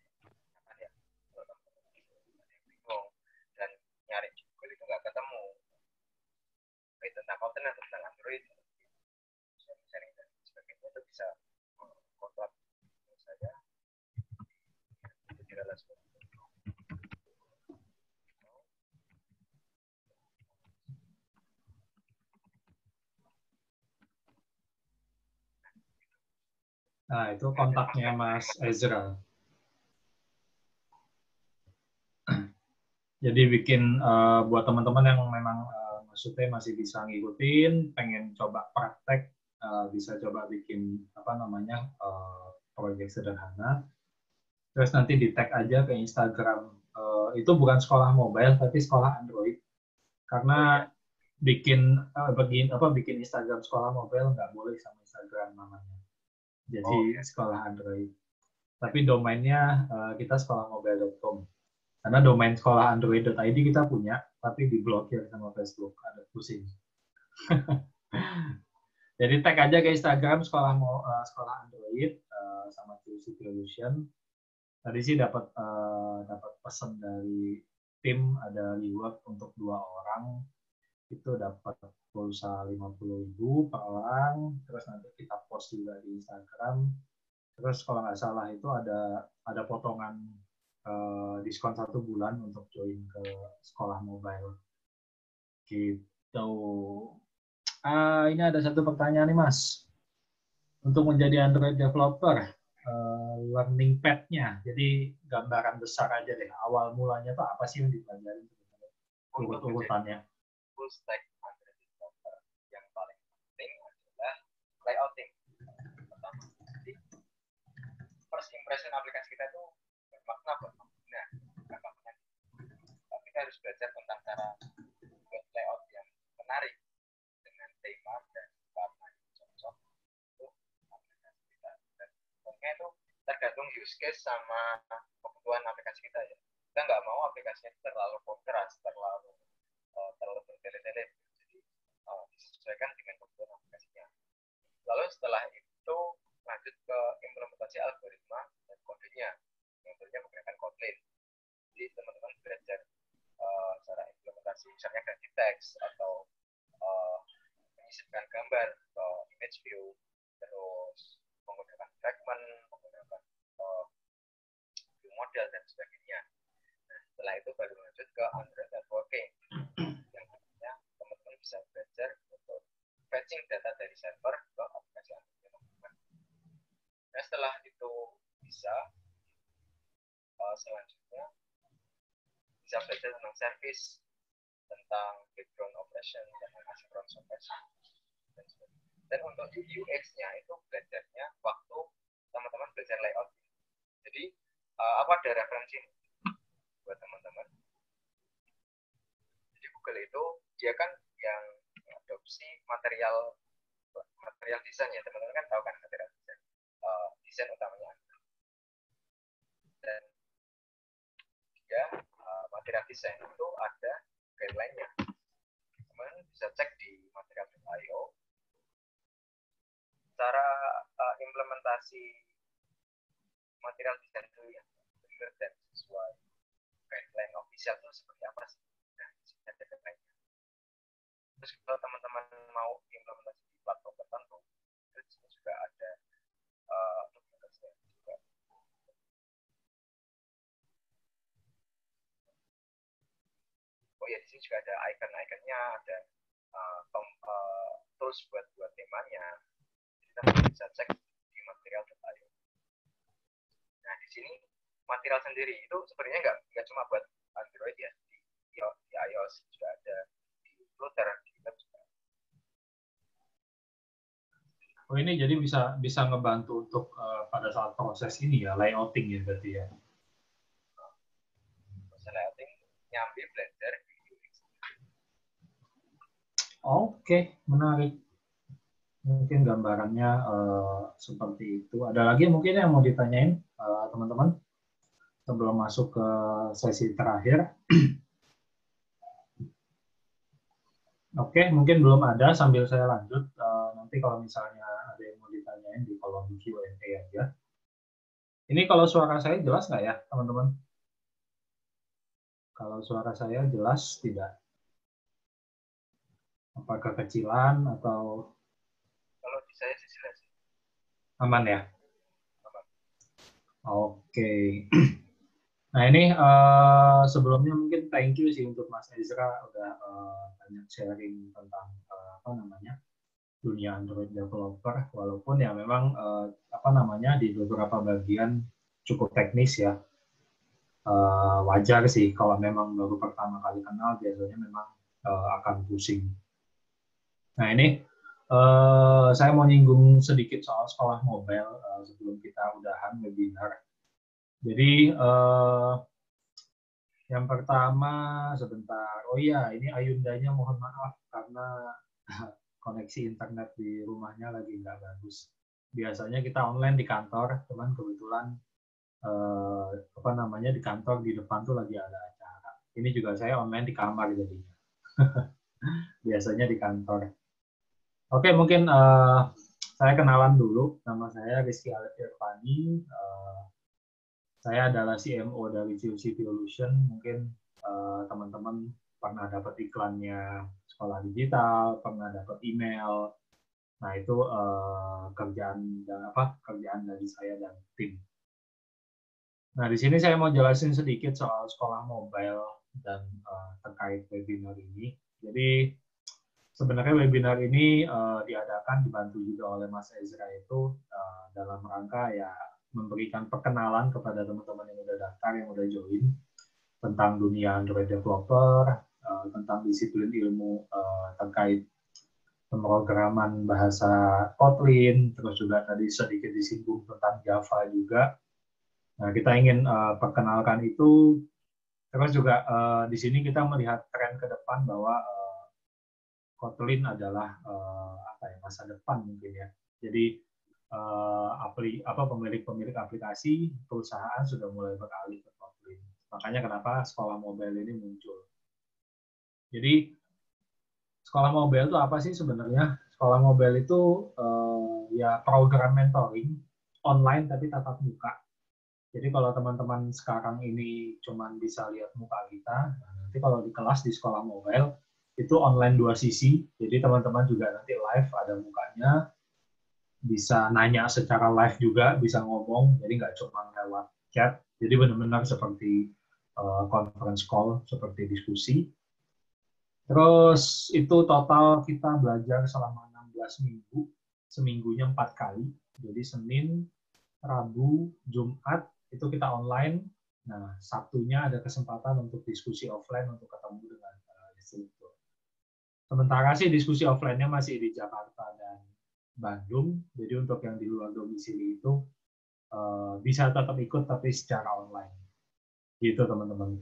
ada bingung dan nyari Google itu nggak ketemu tentang Kotlin atau tentang Android, sharing dan sebagainya, itu bisa kontak saya di relasi. Nah, itu kontaknya Mas Ezra. Jadi bikin buat teman-teman yang memang maksudnya masih bisa ngikutin, pengen coba praktek, bisa coba bikin proyek sederhana. Terus nanti di tag aja ke Instagram. Itu bukan sekolah mobile tapi sekolah Android. Karena bikin Instagram sekolah mobile nggak boleh sama Instagram namanya. Jadi sekolah Android. Tapi domainnya kita sekolahmobile.com. Karena domain sekolah android.id kita punya, tapi diblokir sama Facebook. Ada pusing. Jadi tag aja ke Instagram sekolah Android sama QC Solution. Tadi sih dapat pesan dari tim, ada reward untuk 2 orang. Itu dapat pulsa 50.000 per orang. Terus nanti kita post juga di Instagram. Terus kalau nggak salah itu ada potongan diskon 1 bulan untuk join ke sekolah mobile. Gitu. Ini ada satu pertanyaan nih Mas. Untuk menjadi Android developer, learning path-nya, jadi gambaran besar aja deh. Awal mulanya tuh apa sih yang dipelajari? Urut-urutannya. Full stack Android developer yang paling penting impression aplikasi kita itu bermakna berguna. Kita harus belajar tentang cara buat layout yang menarik dengan tema dan warna yang cocok untuk aplikasi kita. Dan pokoknya itu tergantung use case sama kebutuhan aplikasi kita ya. Kita nggak mau aplikasinya terlalu kontras, terlalu bertele-tele. Jadi disesuaikan dengan kebutuhan aplikasinya. Lalu setelah itu lanjut ke implementasi algoritma dan kodenya. Yang tentunya menggunakan Kotlin. Jadi teman-teman belajar cara implementasi misalnya ganti teks atau menyisipkan gambar ke image view, terus menggunakan fragment, menggunakan view model dan sebagainya. Nah, setelah itu baru lanjut ke Android networking. Yang artinya teman-teman bisa belajar untuk fetching data dari server ke aplikasi Android teman-teman. Nah, setelah itu bisa selanjutnya bisa belajar tentang service, tentang background operation, tentang asynchronous operation, dan untuk UX-nya itu belajarnya waktu teman-teman belajar layout. Jadi apa ada referensi buat teman-teman? Jadi Google itu dia kan yang adopsi material desain ya, teman-teman kan tahu kan material desain, desain utamanya. Dan ya material desain itu ada guideline-nya. Teman-teman bisa cek di material.io. Cara implementasi material desain itu yang benar dan sesuai guideline official itu seperti apa sih? Nah, di sini ada guideline-nya. Terus kalau teman-teman mau implementasi di platform tertentu, itu juga ada implementasinya juga. Oh ya, di sini juga ada icon-iconnya, ada tools buat temanya. Kita bisa cek di material.io. Nah, di sini material sendiri itu sebenarnya nggak cuma buat Android ya, di iOS juga ada, di Flutter juga. Oh, ini jadi bisa ngebantu untuk pada saat proses ini ya, layouting ya berarti ya. Proses layouting nyambi belajar di UX. Oke, menarik. Mungkin gambarannya seperti itu. Ada lagi mungkin yang mau ditanyain teman-teman sebelum masuk ke sesi terakhir. Oke, mungkin belum ada. Sambil saya lanjut, nanti kalau misalnya ada yang mau ditanyain di kolom Q&A aja. Ini kalau suara saya jelas nggak ya, teman-teman? Kalau suara saya jelas tidak? Apakah kecilan atau? Kalau di saya sih jelas. Aman ya? Aman. Oke. Nah ini sebelumnya mungkin thank you sih untuk Mas Ezra udah banyak sharing tentang dunia Android developer, walaupun ya memang di beberapa bagian cukup teknis ya. Wajar sih kalau memang baru pertama kali kenal, biasanya memang akan pusing. Nah ini saya mau nyinggung sedikit soal sekolah mobile sebelum kita udahan webinar. Jadi yang pertama sebentar, oh iya ini Ayundanya mohon maaf karena koneksi internet di rumahnya lagi nggak bagus. Biasanya kita online di kantor, cuman kebetulan di kantor di depan tuh lagi ada acara. Ini juga saya online di kamar jadinya. Biasanya di kantor. Oke, mungkin saya kenalan dulu. Nama saya Rizky Alif Irfani. Saya adalah CMO dari CUC Evolution. Mungkin teman-teman pernah dapat iklannya sekolah digital, pernah dapat email. Nah itu kerjaan dari saya dan tim. Nah di sini saya mau jelasin sedikit soal sekolah mobile dan terkait webinar ini. Jadi sebenarnya webinar ini diadakan dibantu juga oleh Mas Ezra itu dalam rangka ya memberikan perkenalan kepada teman-teman yang udah daftar, yang udah join tentang dunia Android developer, tentang disiplin ilmu terkait pemrograman bahasa Kotlin, terus juga tadi sedikit disinggung tentang Java juga. Nah, kita ingin perkenalkan itu, terus juga di sini kita melihat tren ke depan bahwa Kotlin adalah masa depan mungkin ya. Jadi pemilik aplikasi perusahaan sudah mulai beralih ke Kotlin. Makanya kenapa sekolah mobile ini muncul. Jadi sekolah mobile itu apa sih sebenarnya? Sekolah mobile itu ya program mentoring online tapi tatap muka. Jadi kalau teman-teman sekarang ini cuman bisa lihat muka kita, nanti kalau di kelas di sekolah mobile itu online 2 sisi. Jadi teman-teman juga nanti live ada mukanya, bisa nanya secara live juga, bisa ngomong. Jadi nggak cuma lewat chat. Jadi benar-benar seperti conference call, seperti diskusi. Terus itu total kita belajar selama 16 minggu, seminggunya 4 kali. Jadi Senin, Rabu, Jumat itu kita online. Nah, Sabtunya ada kesempatan untuk diskusi offline untuk ketemu dengan instruktur. Sementara sih diskusi offline-nya masih di Jakarta dan Bandung. Jadi untuk yang di luar domisili itu bisa tetap ikut tapi secara online. Gitu teman-teman.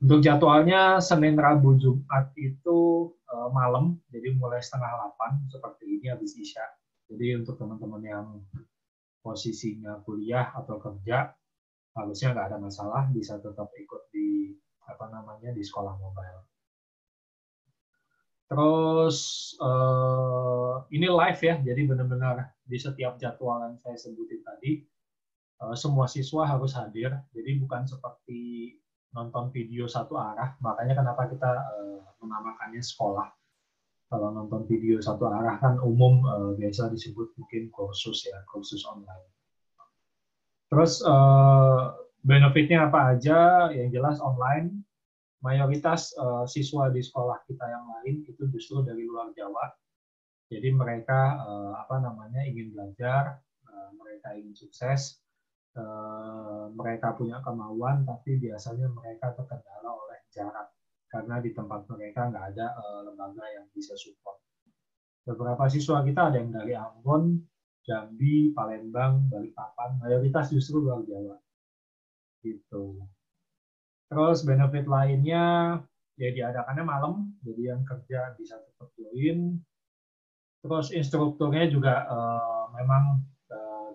Untuk jadwalnya Senin, Rabu, Jumat itu malam, jadi mulai 7:30 seperti ini habis Isya. Jadi untuk teman-teman yang posisinya kuliah atau kerja, harusnya nggak ada masalah, bisa tetap ikut di di sekolah mobile. Terus ini live ya, jadi benar-benar di setiap jadwal yang saya sebutin tadi, semua siswa harus hadir. Jadi bukan seperti nonton video satu arah, makanya kenapa kita menamakannya sekolah. Kalau nonton video satu arah kan umum biasa disebut mungkin kursus ya, kursus online. Terus benefitnya apa aja? Yang jelas online. Mayoritas siswa di sekolah kita yang lain itu justru dari luar Jawa. Jadi mereka ingin belajar, mereka ingin sukses, mereka punya kemauan, tapi biasanya mereka terkendala oleh jarak karena di tempat mereka nggak ada lembaga yang bisa support. Beberapa siswa kita ada yang dari Ambon, Jambi, Palembang, Balikpapan, mayoritas justru luar Jawa. Gitu. Terus benefit lainnya ya diadakannya malam, jadi yang kerja bisa tetap join. Terus instrukturnya juga memang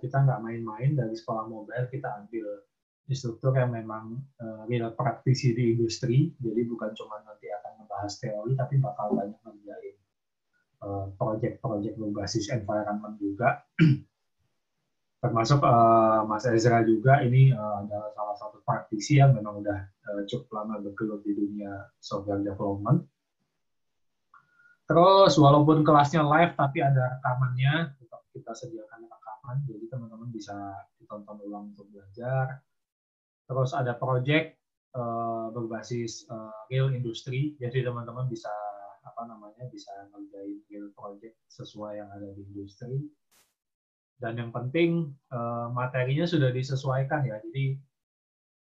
kita nggak main-main, dari sekolah mobile kita ambil instruktur yang memang real praktisi di industri, jadi bukan cuma nanti akan membahas teori, tapi bakal banyak ngerjain project-project berbasis environment juga. Termasuk Mas Ezra juga, ini adalah salah satu praktisi yang memang udah cukup lama bergelut di dunia software development. Terus walaupun kelasnya live, tapi ada rekamannya, tetap kita sediakan rekaman, jadi teman-teman bisa ditonton ulang untuk belajar. Terus ada project berbasis real industri, jadi teman-teman bisa bisa ngerjain real project sesuai yang ada di industri. Dan yang penting materinya sudah disesuaikan ya, jadi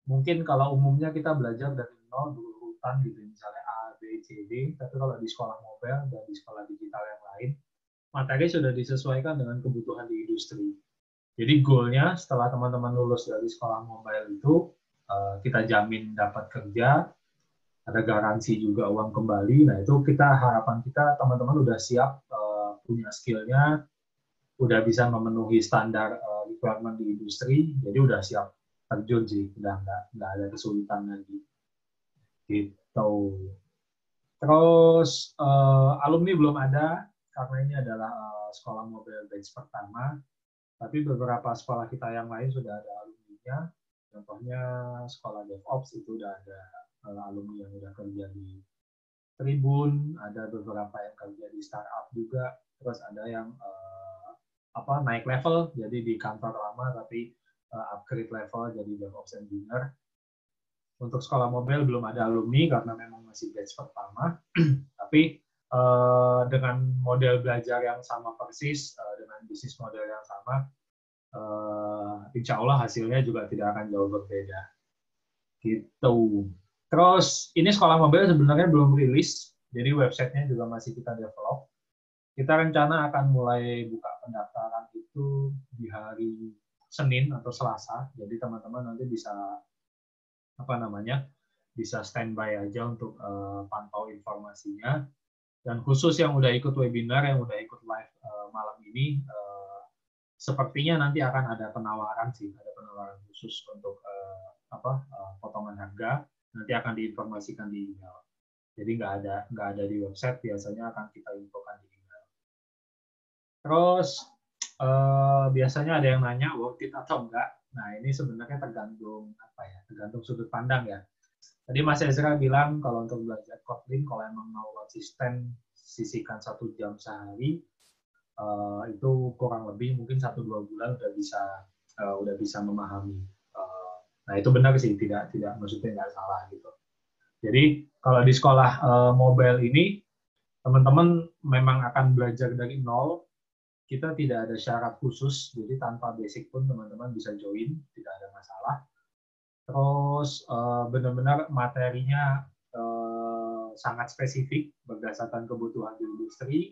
mungkin kalau umumnya kita belajar dari nol berurutan gitu, misalnya A, B, C, D, tapi kalau di sekolah mobile dan di sekolah digital yang lain, materi sudah disesuaikan dengan kebutuhan di industri. Jadi goalnya setelah teman-teman lulus dari sekolah mobile itu, kita jamin dapat kerja, ada garansi juga uang kembali. Nah itu harapan kita teman-teman udah siap punya skillnya, udah bisa memenuhi standar requirement di industri, jadi udah siap terjun sih, udah nggak ada kesulitan lagi. Gitu. Terus alumni belum ada karena ini adalah sekolah mobile batch pertama, tapi beberapa sekolah kita yang lain sudah ada alumninya. Contohnya sekolah DevOps itu udah ada alumni yang udah kerja di Tribun, ada beberapa yang kerja di startup juga, terus ada yang naik level jadi di kantor lama tapi upgrade level jadi DevOps engineer. Untuk sekolah mobile belum ada alumni karena memang masih batch pertama, tapi dengan model belajar yang sama persis, dengan bisnis model yang sama, insya Allah hasilnya juga tidak akan jauh berbeda. Gitu. Terus ini sekolah mobile sebenarnya belum rilis, jadi websitenya juga masih kita develop. Kita rencana akan mulai buka pendaftaran itu di hari Senin atau Selasa. Jadi teman-teman nanti bisa bisa standby aja untuk pantau informasinya. Dan khusus yang udah ikut webinar, yang udah ikut live malam ini, sepertinya nanti akan ada penawaran khusus untuk potongan harga. Nanti akan diinformasikan di email. Jadi nggak ada di website, biasanya akan kita infokan di email. Terus biasanya ada yang nanya worth it atau enggak. Nah, ini sebenarnya tergantung tergantung sudut pandang ya. Tadi Mas Ezra bilang kalau untuk belajar Kotlin, kalau emang mau konsisten sisihkan 1 jam sehari, itu kurang lebih mungkin 1-2 bulan udah bisa memahami. Nah, itu benar sih, tidak maksudnya nggak salah gitu. Jadi kalau di sekolah mobile ini, teman-teman memang akan belajar dari nol. Kita tidak ada syarat khusus, jadi tanpa basic pun teman-teman bisa join, tidak ada masalah. Terus benar-benar materinya sangat spesifik berdasarkan kebutuhan di industri.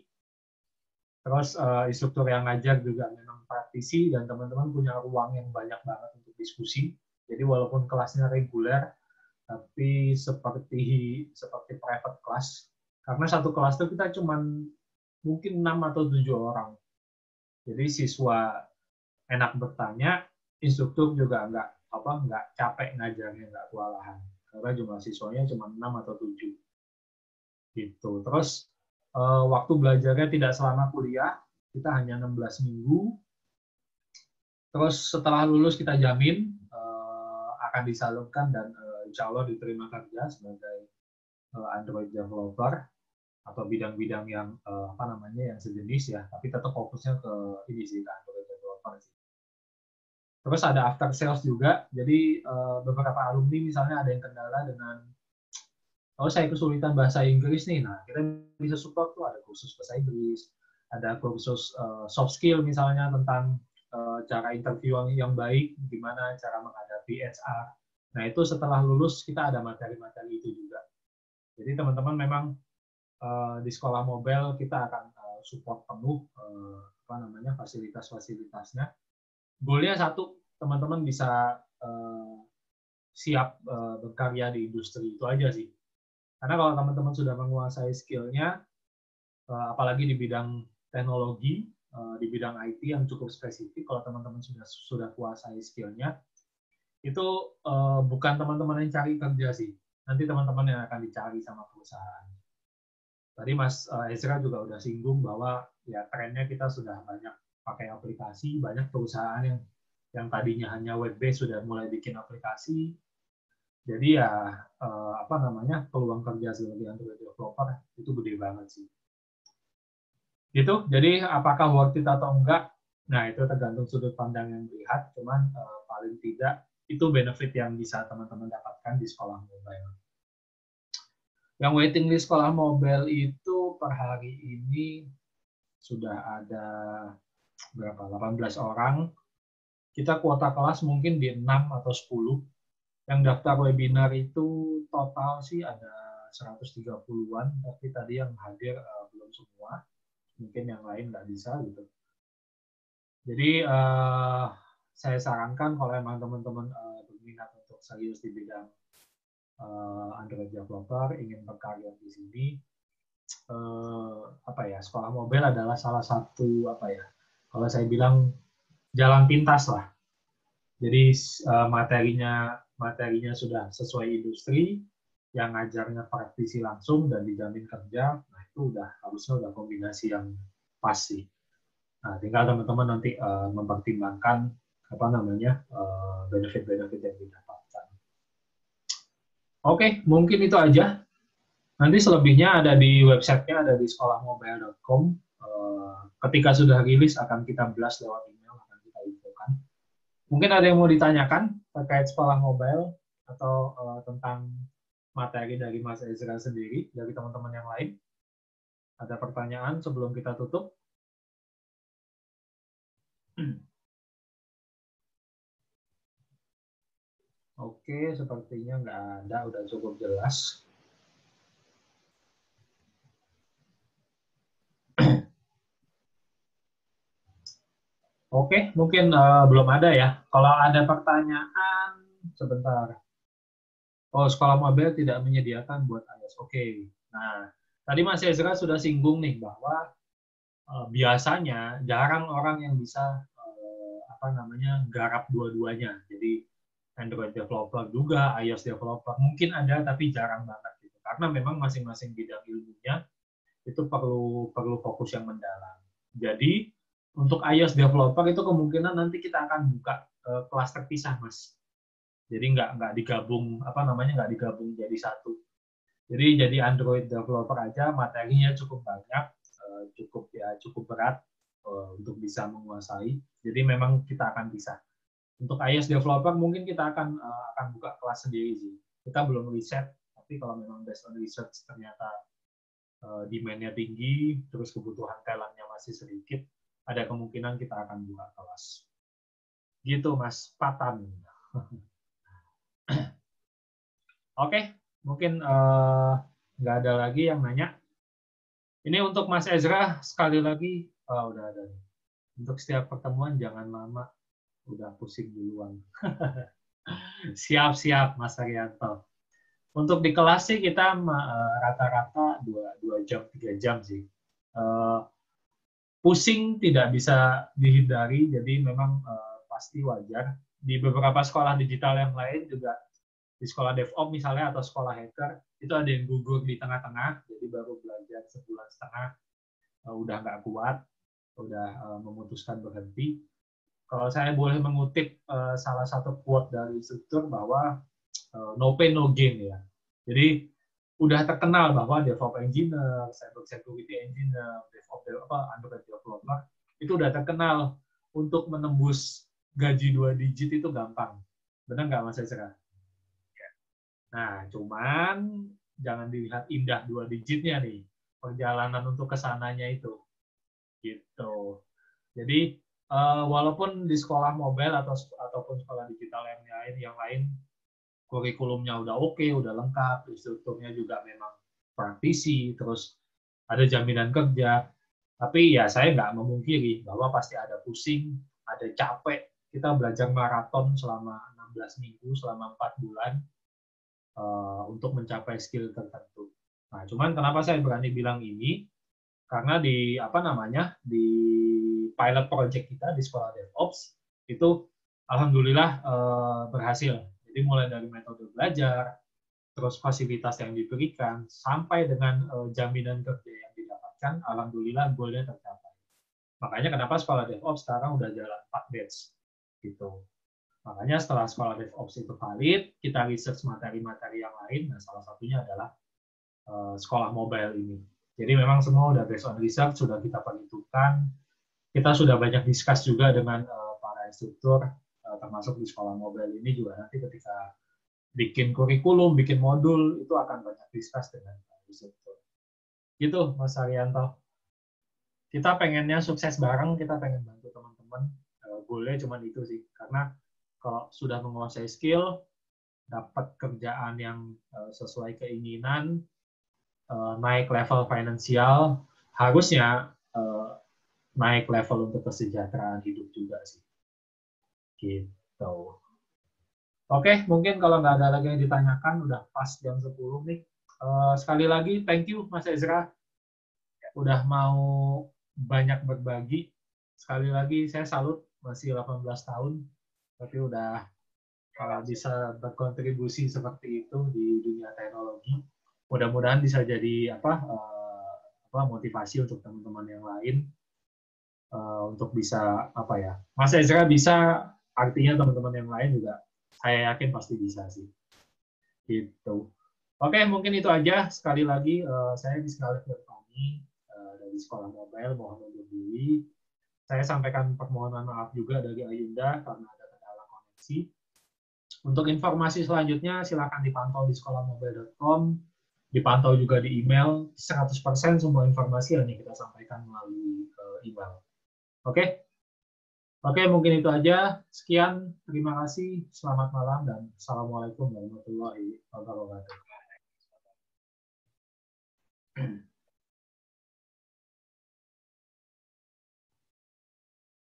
Terus instruktur yang ngajar juga memang praktisi, dan teman-teman punya ruang yang banyak banget untuk diskusi. Jadi walaupun kelasnya reguler, tapi seperti private class, karena satu kelas itu kita cuma mungkin 6 atau 7 orang. Jadi siswa enak bertanya, instruktur juga nggak capek ngajarnya, nggak kewalahan. Karena jumlah siswanya cuma 6 atau 7. Gitu. Terus waktu belajarnya tidak selama kuliah, kita hanya 16 minggu. Terus setelah lulus kita jamin akan disalurkan dan insya Allah diterima kerja sebagai Android developer atau bidang-bidang yang yang sejenis ya, tapi tetap fokusnya ke ini sih, ke Android developer sih. Terus ada after sales juga, jadi beberapa alumni misalnya ada yang kendala dengan saya kesulitan bahasa Inggris nih, nah kita bisa support tuh, ada kursus bahasa Inggris, ada kursus soft skill misalnya tentang cara interview yang baik, gimana cara menghadapi HR. Nah itu setelah lulus kita ada materi-materi itu juga. Jadi teman-teman memang di sekolah mobile kita akan support penuh fasilitas-fasilitasnya. Goalnya satu, teman-teman bisa siap berkarya di industri itu aja sih. Karena kalau teman-teman sudah menguasai skill-nya, apalagi di bidang teknologi, di bidang IT yang cukup spesifik, kalau teman-teman sudah kuasai skill-nya, itu bukan teman-teman yang cari kerja sih. Nanti teman-teman yang akan dicari sama perusahaan. Tadi Mas Ezra juga udah singgung bahwa ya trennya kita sudah banyak pakai aplikasi, banyak perusahaan yang tadinya hanya web based sudah mulai bikin aplikasi. Jadi ya peluang kerja sebagai Android developer itu gede banget sih. Gitu. Jadi apakah worth it atau enggak? Nah, itu tergantung sudut pandang yang dilihat, cuman paling tidak itu benefit yang bisa teman-teman dapatkan di sekolah mobile. Yang waiting di sekolah mobile itu per hari ini sudah ada berapa? 18 orang. Kita kuota kelas mungkin di 6 atau 10. Yang daftar webinar itu total sih ada 130-an, tapi tadi yang hadir belum semua. Mungkin yang lain nggak bisa gitu. Jadi saya sarankan kalau emang teman-teman berminat untuk serius di bidang Android developer, ingin berkarya di sini, sekolah mobile adalah salah satu kalau saya bilang jalan pintas lah. Jadi materinya sudah sesuai industri, yang ngajarnya praktisi langsung dan dijamin kerja, nah itu harusnya udah kombinasi yang pas sih. Nah, tinggal teman-teman nanti mempertimbangkan benefit-benefit yang didapatkan. Oke, mungkin itu aja. Nanti selebihnya ada di websitenya, ada di sekolahmobile.com. Ketika sudah rilis akan kita blast lewat email, akan kita infokan. Mungkin ada yang mau ditanyakan terkait sekolah mobile atau tentang materi dari Mas Ezra sendiri, dari teman-teman yang lain. Ada pertanyaan sebelum kita tutup? Oke, sepertinya nggak ada, udah cukup jelas. Oke, mungkin belum ada ya. Kalau ada pertanyaan, sebentar. Oh, sekolah mobile tidak menyediakan buat iOS. Oke. Nah, tadi Mas Ezra sudah singgung nih bahwa biasanya jarang orang yang bisa apa namanya garap dua-duanya. Jadi Android developer juga, iOS developer mungkin ada tapi jarang banget gitu. Karena memang masing-masing bidang ilmunya itu perlu perlu fokus yang mendalam. Jadi untuk iOS developer itu kemungkinan nanti kita akan buka kelas terpisah, Mas. Jadi nggak digabung apa namanya nggak digabung jadi satu. Jadi Android developer aja materinya cukup banyak, cukup berat untuk bisa menguasai. Jadi memang kita akan pisah. Untuk iOS developer mungkin kita akan buka kelas sendiri sih. Kita belum riset, tapi kalau memang based on research ternyata demand-nya tinggi, terus kebutuhan talentnya masih sedikit, ada kemungkinan kita akan buka kelas. Gitu Mas Patan. Oke, mungkin nggak ada lagi yang nanya. Ini untuk Mas Ezra, sekali lagi, udah ada. Untuk setiap pertemuan jangan lama, udah pusing duluan. Siap-siap, Mas Arianto. Untuk di kelas sih kita rata-rata 2 jam, 3 jam sih. Pusing tidak bisa dihindari, jadi memang pasti wajar. Di beberapa sekolah digital yang lain juga, di sekolah DevOps misalnya atau sekolah hacker, itu ada yang gugur di tengah-tengah, jadi baru belajar sebulan setengah, udah nggak kuat, udah memutuskan berhenti. Kalau saya boleh mengutip salah satu quote dari instruktur bahwa no pain no gain ya. Jadi udah terkenal bahwa DevOps engineer, cyber security engineer, DevOps Android developer itu udah terkenal untuk menembus gaji 2 digit itu gampang. Benar nggak Mas Ezra? Nah, cuman jangan dilihat indah 2 digitnya nih, perjalanan untuk kesananya itu. Gitu. Jadi walaupun di sekolah mobile ataupun sekolah digital yang lain kurikulumnya udah oke, udah lengkap, instrukturnya juga memang praktisi, terus ada jaminan kerja, tapi ya saya nggak memungkiri bahwa pasti ada pusing, ada capek. Kita belajar maraton selama 16 minggu, selama 4 bulan untuk mencapai skill tertentu. Nah, cuman kenapa saya berani bilang ini? Karena di apa namanya di pilot project kita di sekolah DevOps itu alhamdulillah berhasil. Jadi mulai dari metode belajar, terus fasilitas yang diberikan, sampai dengan jaminan kerja yang didapatkan, alhamdulillah goalnya tercapai. Makanya kenapa sekolah DevOps sekarang udah jalan 4 batch gitu. Makanya setelah sekolah DevOps itu valid, kita research materi-materi yang lain, dan salah satunya adalah sekolah mobile ini. Jadi memang semua udah based on research, sudah kita perhitungkan. Kita sudah banyak discuss juga dengan para instruktur, termasuk di sekolah mobile ini juga nanti ketika bikin kurikulum, bikin modul, itu akan banyak discuss dengan instruktur. Gitu, Mas Arianto. Kita pengennya sukses bareng, kita pengen bantu teman-teman. Goalnya cuma itu sih, karena kalau sudah menguasai skill, dapat kerjaan yang sesuai keinginan, naik level finansial, harusnya naik level untuk kesejahteraan hidup juga sih. Gitu. Oke, mungkin kalau nggak ada lagi yang ditanyakan, udah pas jam 10 nih. Sekali lagi, thank you Mas Ezra. Udah mau banyak berbagi. Sekali lagi, saya salut, masih 18 tahun, tapi udah bisa berkontribusi seperti itu di dunia teknologi. Mudah-mudahan bisa jadi motivasi untuk teman-teman yang lain untuk bisa Mas Ezra bisa, artinya teman-teman yang lain juga saya yakin pasti bisa sih. Gitu. Oke, mungkin itu aja. Sekali lagi saya Rizky Fani dari Sekolah Mobile, mohon undur diri. Saya sampaikan permohonan maaf juga dari Ayunda karena ada kendala koneksi. Untuk informasi selanjutnya silakan dipantau di sekolahmobile.com. Dipantau juga di email, 100% semua informasi hanya kita sampaikan melalui email. Oke? Oke, mungkin itu aja. Sekian, terima kasih, selamat malam, dan assalamualaikum warahmatullahi wabarakatuh.